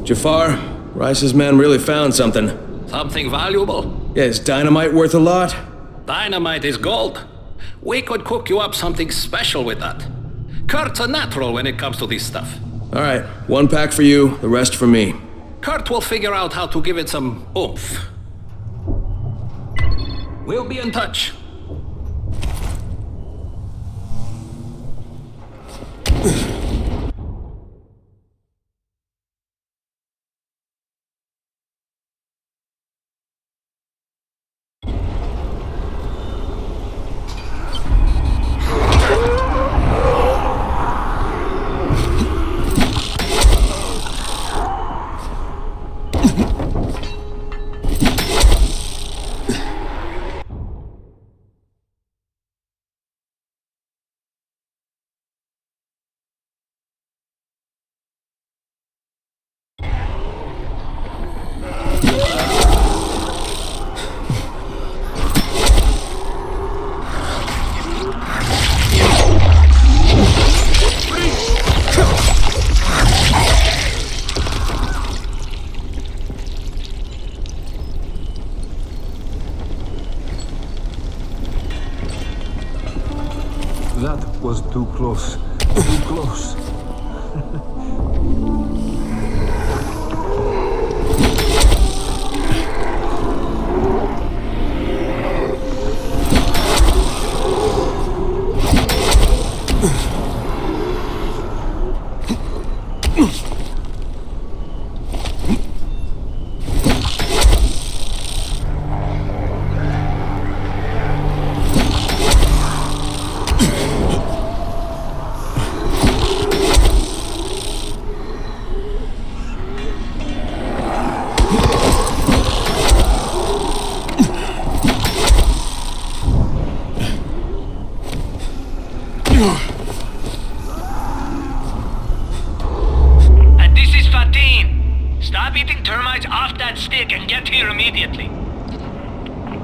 Jafar, Rice's men really found something. Something valuable? Yeah, is dynamite worth a lot? Dynamite is gold. We could cook you up something special with that. Kurt's a natural when it comes to this stuff. Alright, 1 pack for you, the rest for me. Kurt will figure out how to give it some oomph. We'll be in touch. That was too close. Too close.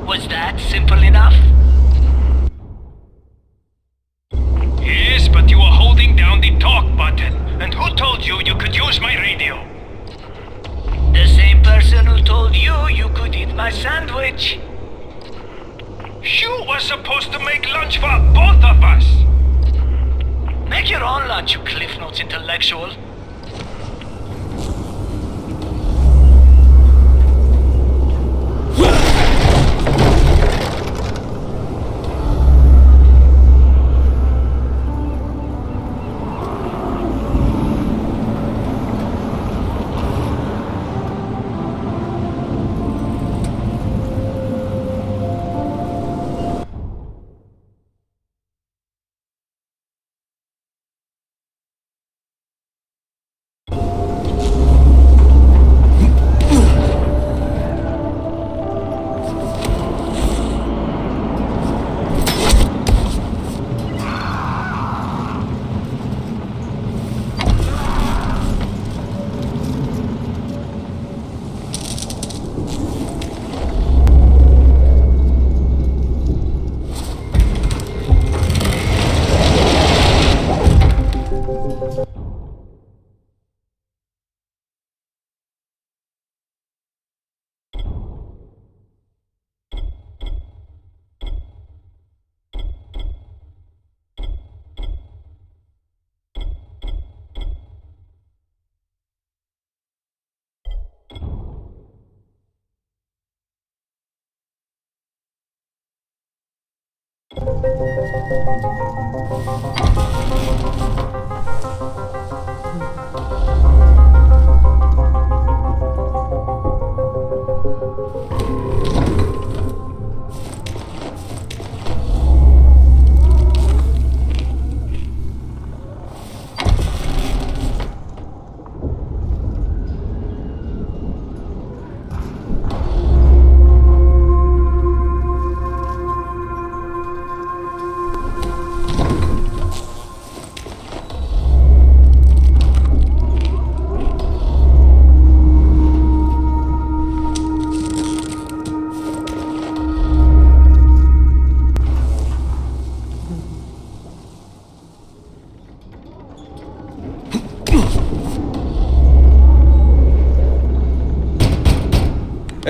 Was that simple enough? Yes, but you were holding down the talk button. And who told you you could use my radio? The same person who told you you could eat my sandwich. You were supposed to make lunch for both of us. Make your own lunch, you Cliff Notes intellectual.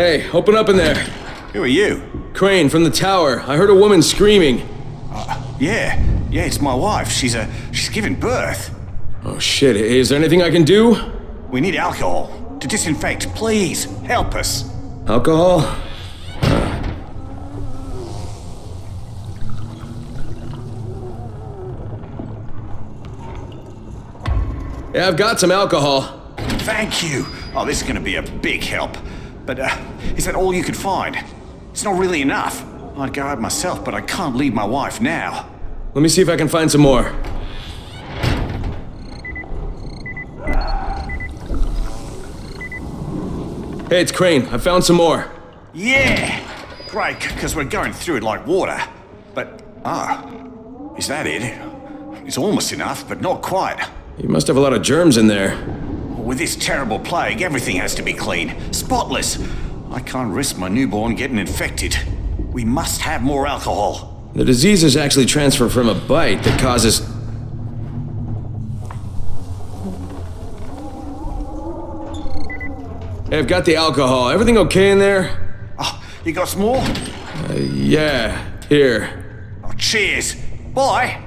Hey, open up in there. Who are you? Crane, from the tower. I heard a woman screaming. Yeah, it's my wife. She's giving birth. Oh shit, is there anything I can do? We need alcohol to disinfect. Please, help us. Alcohol? Yeah, I've got some alcohol. Thank you. Oh, this is gonna be a big help. But, is that all you could find? It's not really enough. I'd go out myself, but I can't leave my wife now. Let me see if I can find some more. Hey, it's Crane. I found some more. Yeah! Great, because we're going through it like water. But, is that it? It's almost enough, but not quite. You must have a lot of germs in there. With this terrible plague, everything has to be clean. Spotless. I can't risk my newborn getting infected. We must have more alcohol. The disease is actually transferred from a bite that causes... Hey, I've got the alcohol. Everything okay in there? Oh, you got some more? Yeah. Here. Oh, cheers. Bye.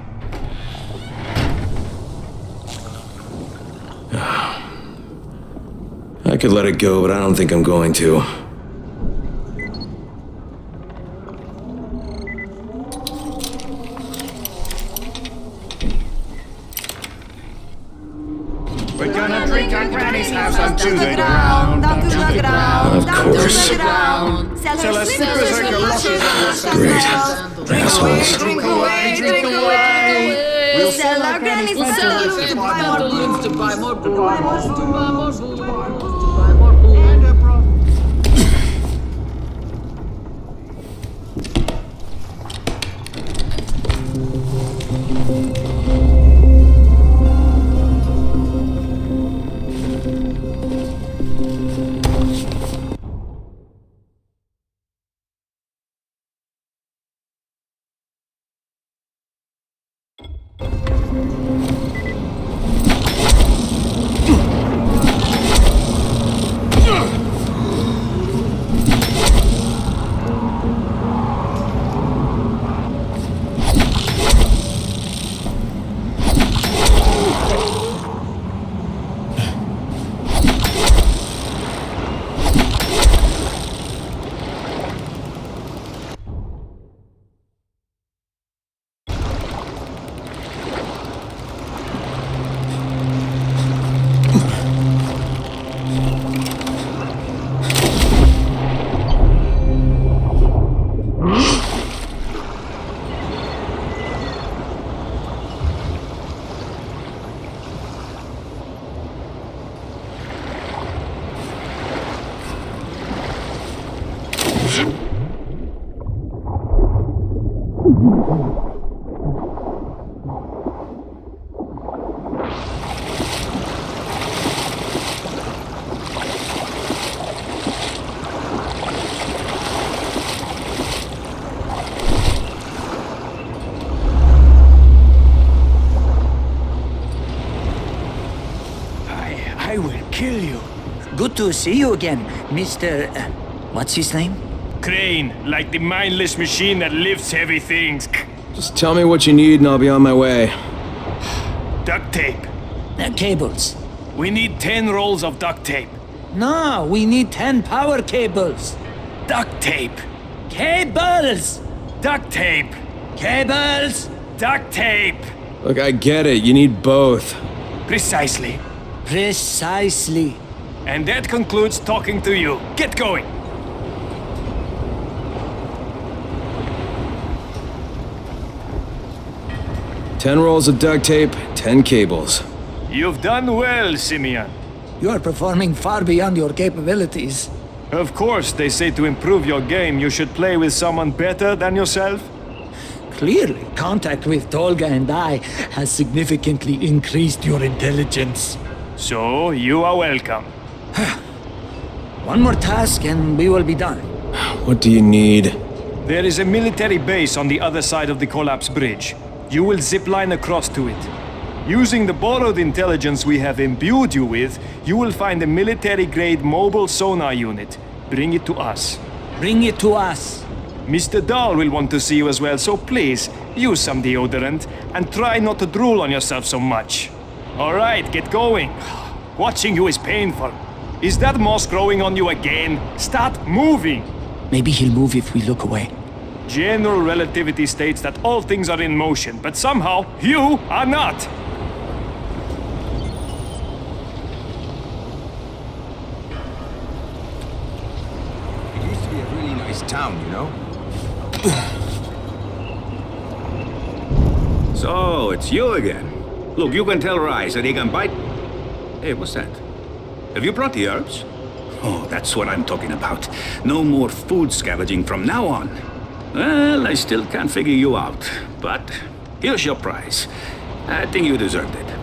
I could let it go, but I don't think I'm going to. We're gonna drink our granny's house onto the ground, onto the ground, of course. Sell us slippers and galoshes and Great. Assholes. Drink away, drink away. We'll sell our granny's house to buy more booze, to buy more booze, to buy more booze, to buy more booze, to buy more booze. I will kill you. Good to see you again, Mr. What's his name? Crane, like the mindless machine that lifts heavy things. Just tell me what you need and I'll be on my way. Duct tape. Cables. We need 10 rolls of duct tape. No, we need 10 power cables. Duct tape. Cables! Duct tape. Cables! Duct tape. Look, I get it. You need both. Precisely. Precisely. And that concludes talking to you. Get going. Ten rolls of duct tape, 10 cables. You've done well, Simeon. You are performing far beyond your capabilities. Of course, they say to improve your game, you should play with someone better than yourself. Clearly, contact with Tolga and I has significantly increased your intelligence. So, you are welcome. One more task and we will be done. What do you need? There is a military base on the other side of the collapsed bridge. You will zipline across to it. Using the borrowed intelligence we have imbued you with, you will find a military-grade mobile sonar unit. bring it to us. Bring it to us. Mr. Dahl will want to see you as well, so please, use some deodorant and try not to drool on yourself so much. All right, get going. Watching you is painful. Is that moss growing on you again? Start moving! Maybe he'll move if we look away. General relativity states that all things are in motion, but somehow you are not. It used to be a really nice town, you know? So, it's you again. Look, you can tell Rice that he can bite... Hey, what's that? Have you brought the herbs? Oh, that's what I'm talking about. No more food scavenging from now on. Well, I still can't figure you out. But here's your prize. I think you deserved it.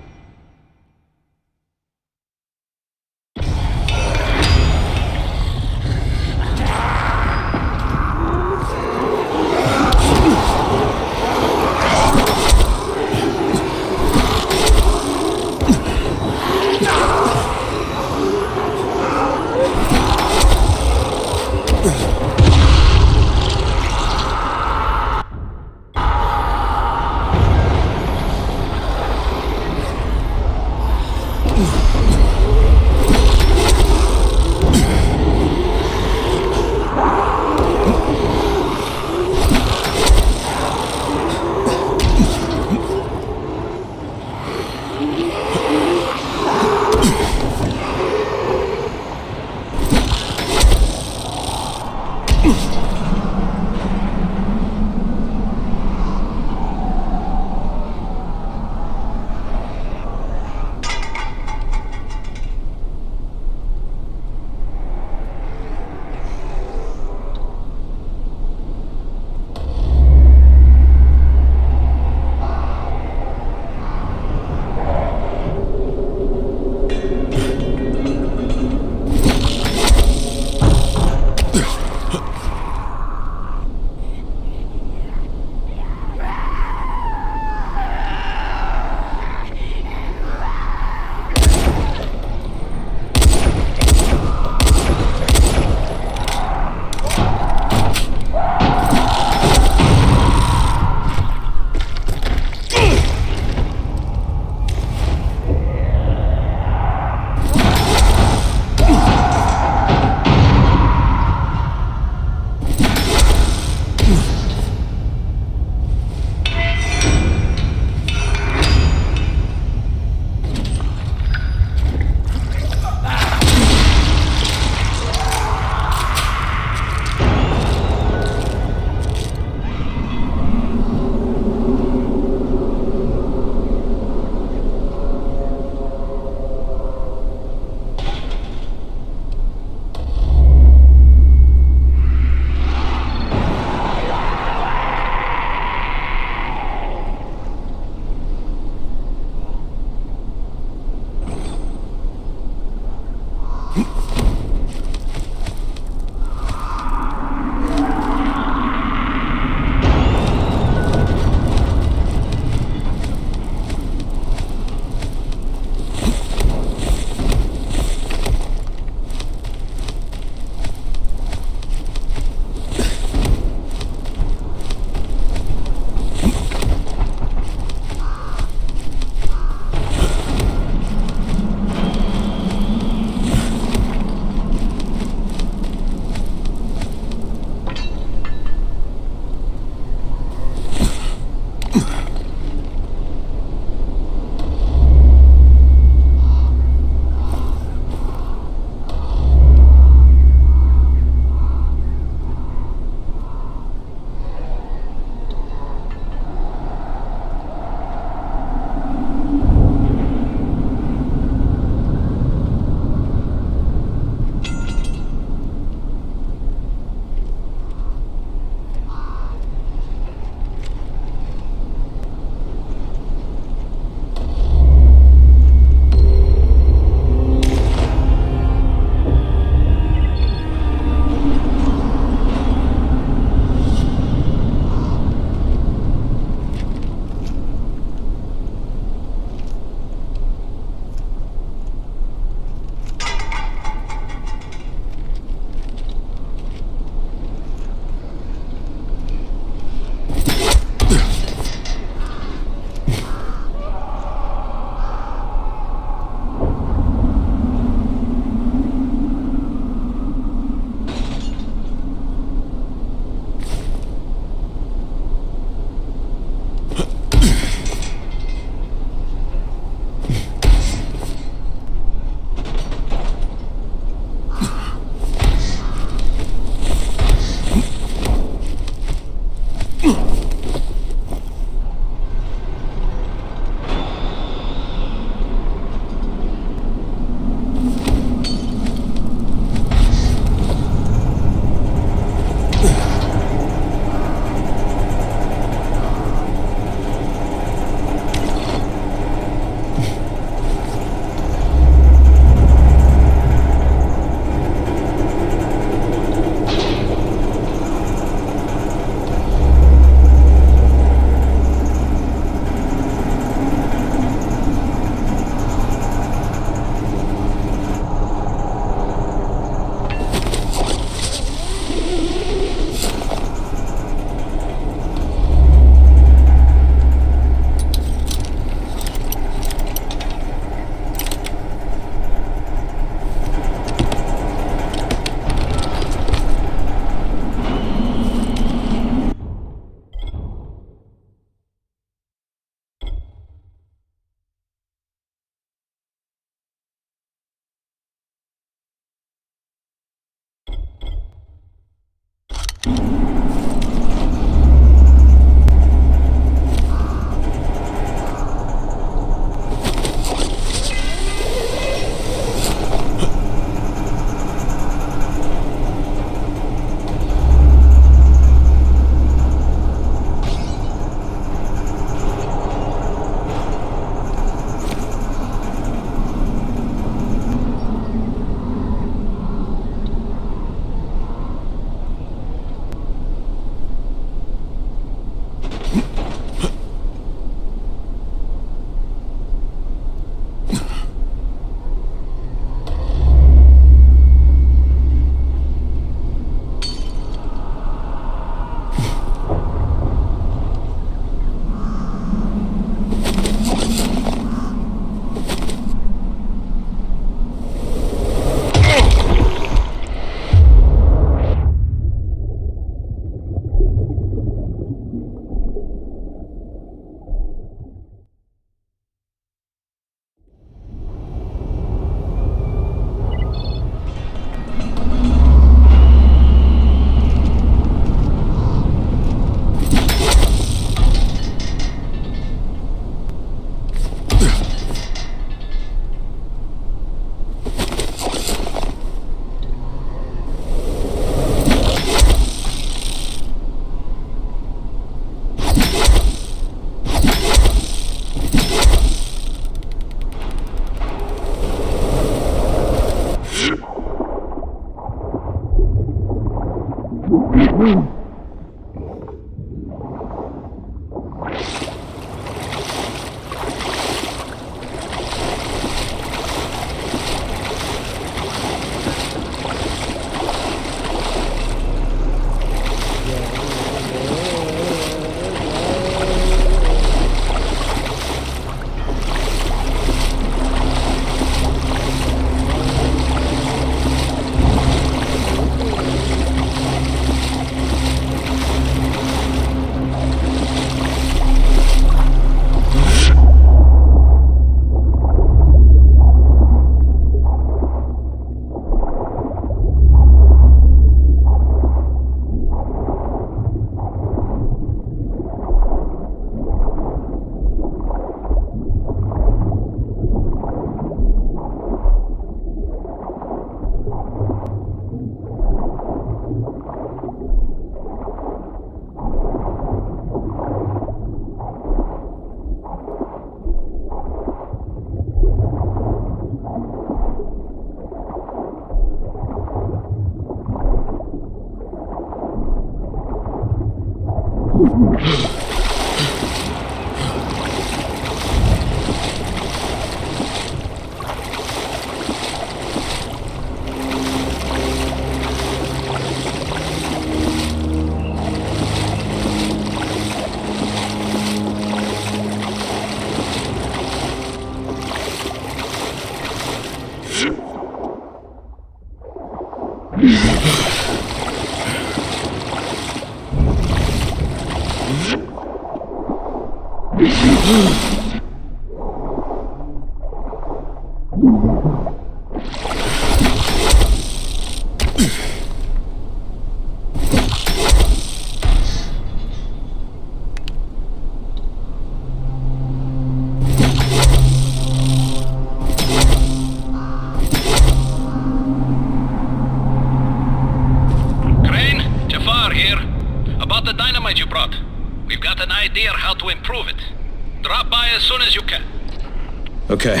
Okay.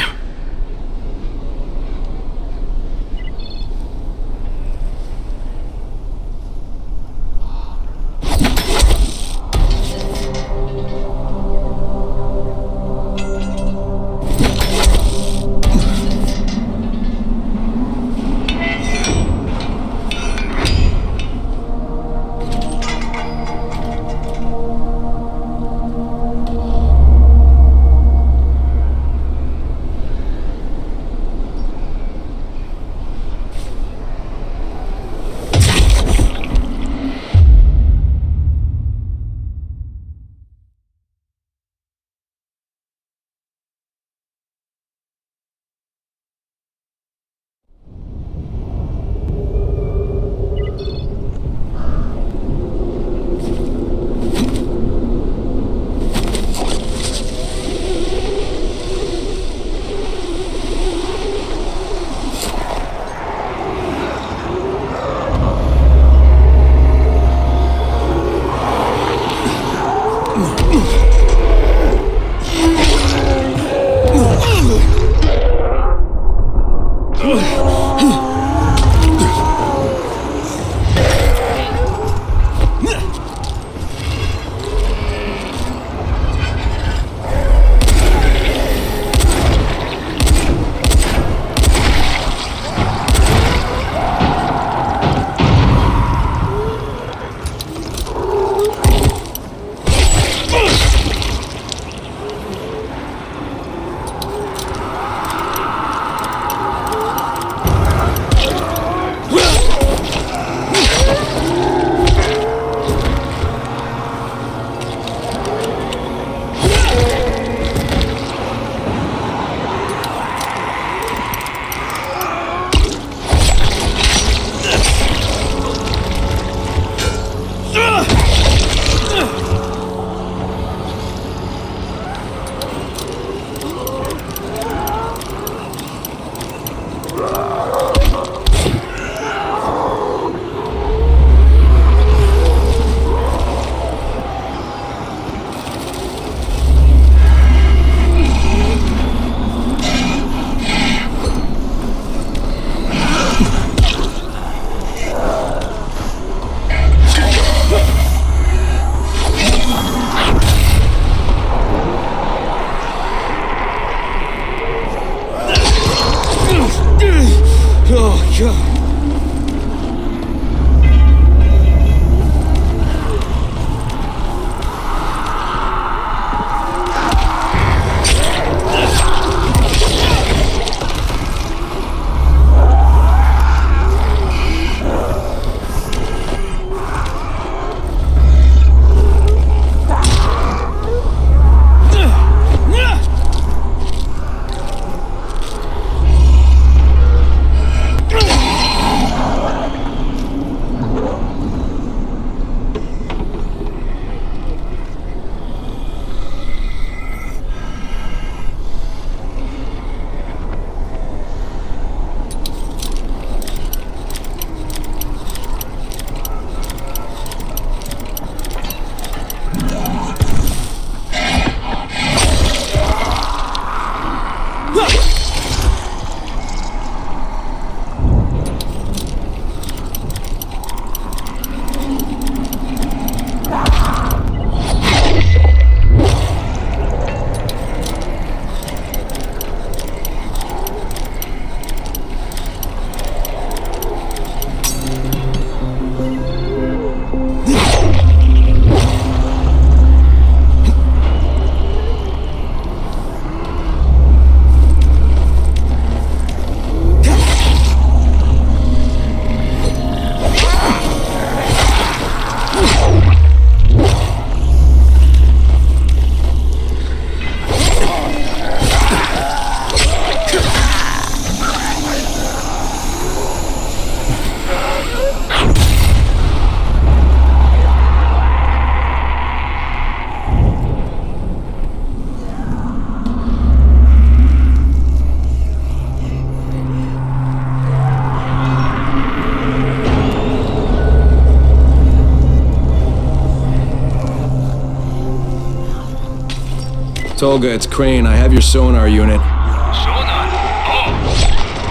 Tolga, it's Crane. I have your sonar unit. Sonar? Oh,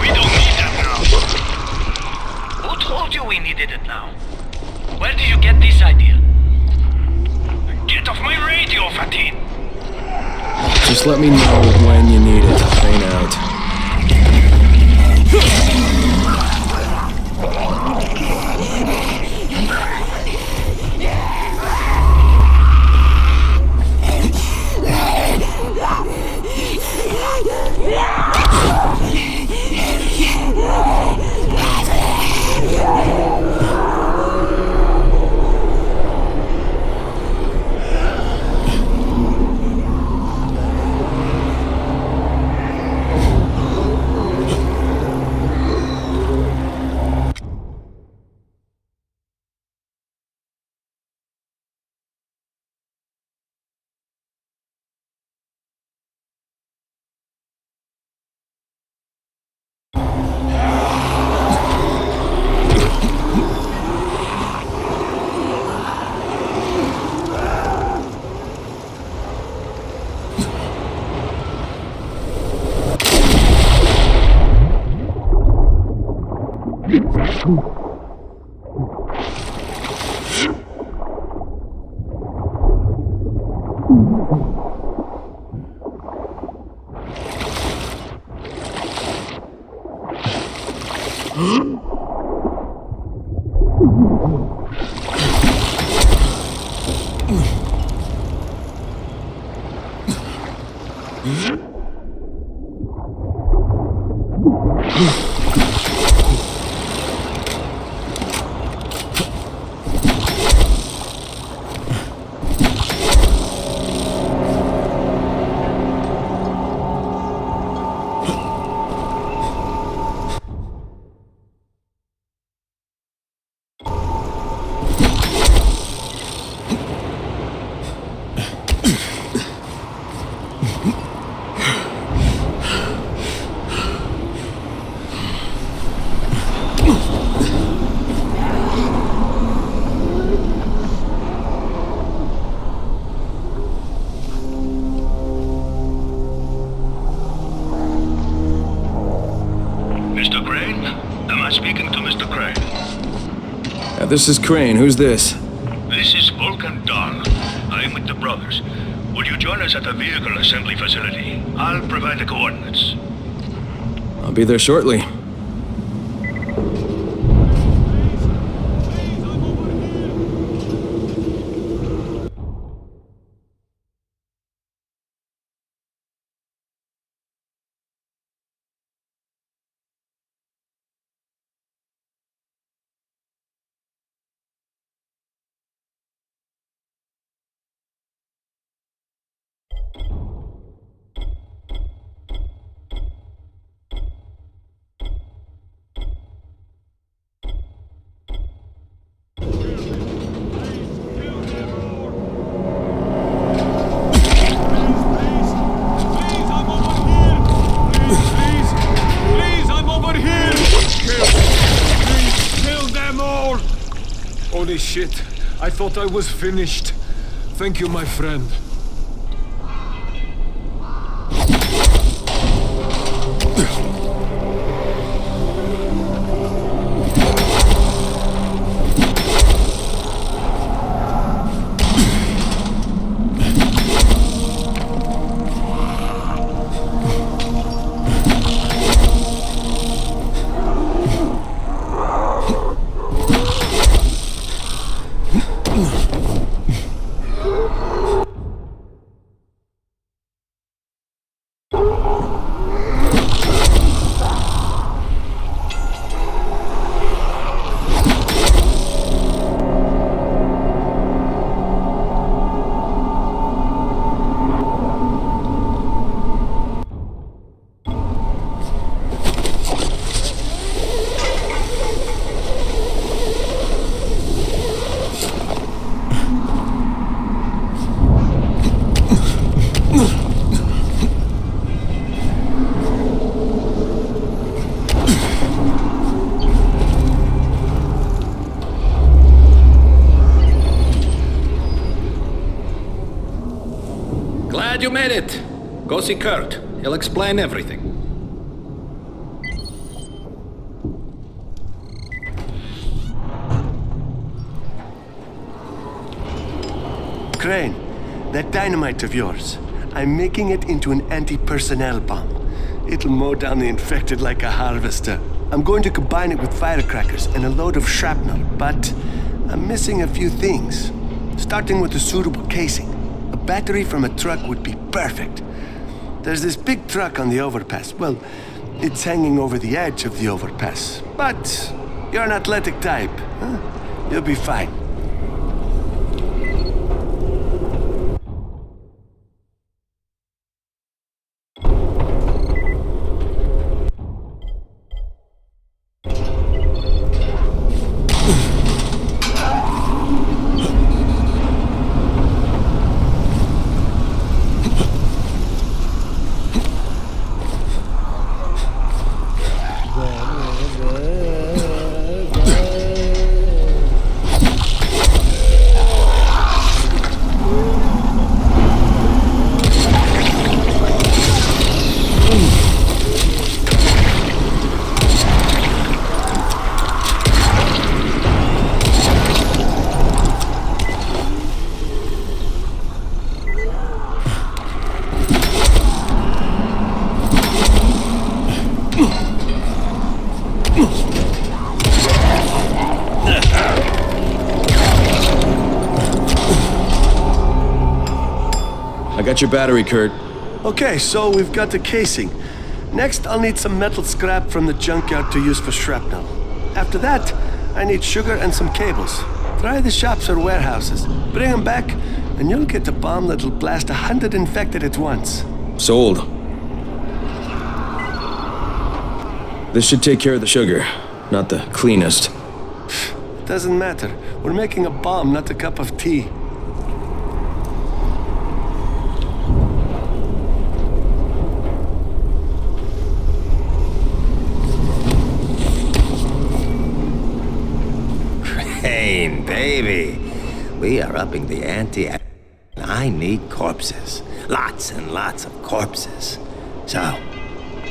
we don't need that now. Who told you we needed it now? Where did you get this idea? Get off my radio, Fatin! Just let me know when you need it. Crane out. This is Crane. Who's this? This is Vulcan Dawn. I'm with the brothers. Would you join us at the vehicle assembly facility? I'll provide the coordinates. I'll be there shortly. Holy shit, I thought I was finished. Thank you, my friend. Glad you made it. Go see Kurt. He'll explain everything. Crane, that dynamite of yours, I'm making it into an anti-personnel bomb. It'll mow down the infected like a harvester. I'm going to combine it with firecrackers and a load of shrapnel, but I'm missing a few things. Starting with a suitable casing. A battery from a truck would be perfect. There's this big truck on the overpass. Well, it's hanging over the edge of the overpass. But you're an athletic type, huh? You'll be fine. got your battery, Kurt. Okay, so we've got the casing. Next, I'll need some metal scrap from the junkyard to use for shrapnel. After that, I need sugar and some cables. Try the shops or warehouses. Bring them back, and you'll get a bomb that'll blast 100 infected at once. Sold. This should take care of the sugar. Not the cleanest. Doesn't matter. We're making a bomb, not a cup of tea. Rain, baby. We are upping the ante. I need corpses. Lots and lots of corpses. So,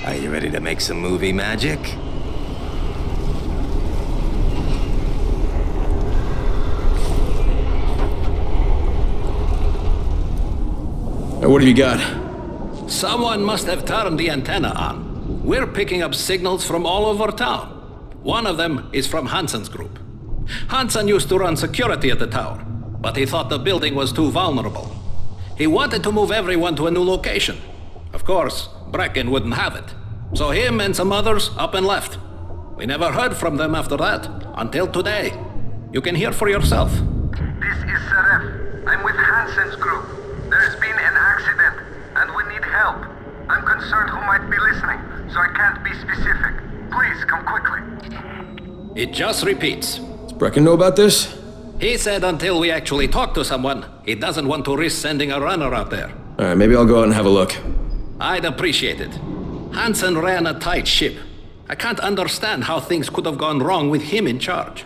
are you ready to make some movie magic? What have you got? Someone must have turned the antenna on. We're picking up signals from all over town. One of them is from Hansen's group. Hansen used to run security at the tower, but he thought the building was too vulnerable. He wanted to move everyone to a new location. Of course, Brecken wouldn't have it. So him and some others up and left. We never heard from them after that, until today. You can hear for yourself. This is Seref. I'm with Hansen's group. There's been an accident, and we need help. I'm concerned who might be listening, so I can't be specific. Please, come quickly. It just repeats. Does Brecken know about this? He said until we actually talk to someone, he doesn't want to risk sending a runner out there. Alright, maybe I'll go out and have a look. I'd appreciate it. Hansen ran a tight ship. I can't understand how things could have gone wrong with him in charge.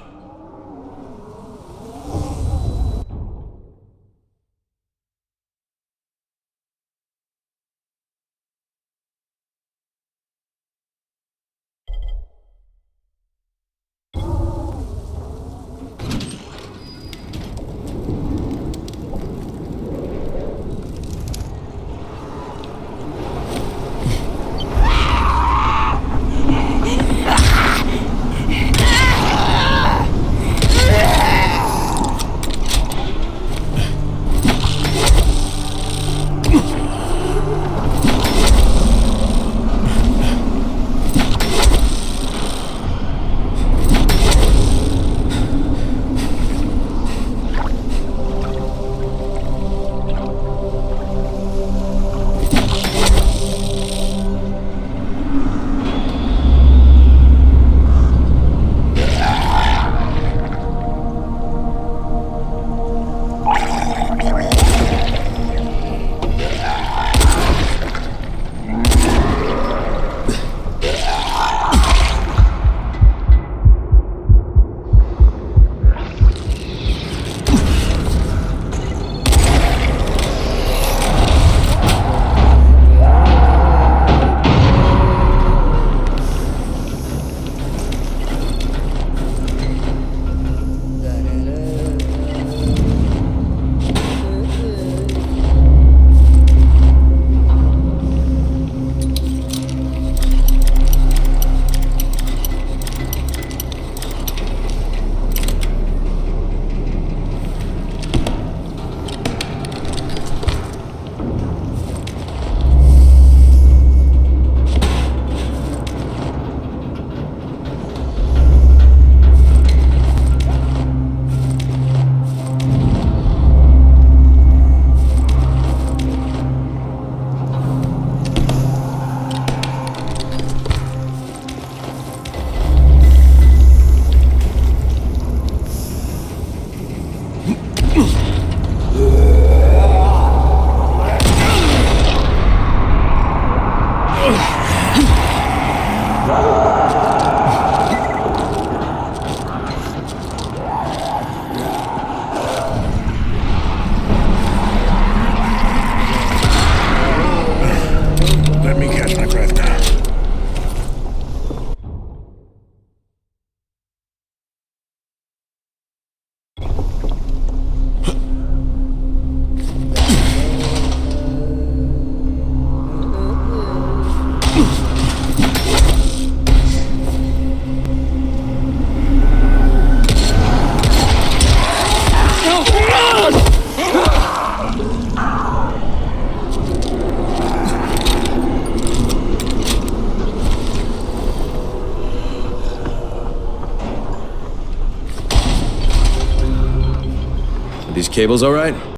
These cables all right?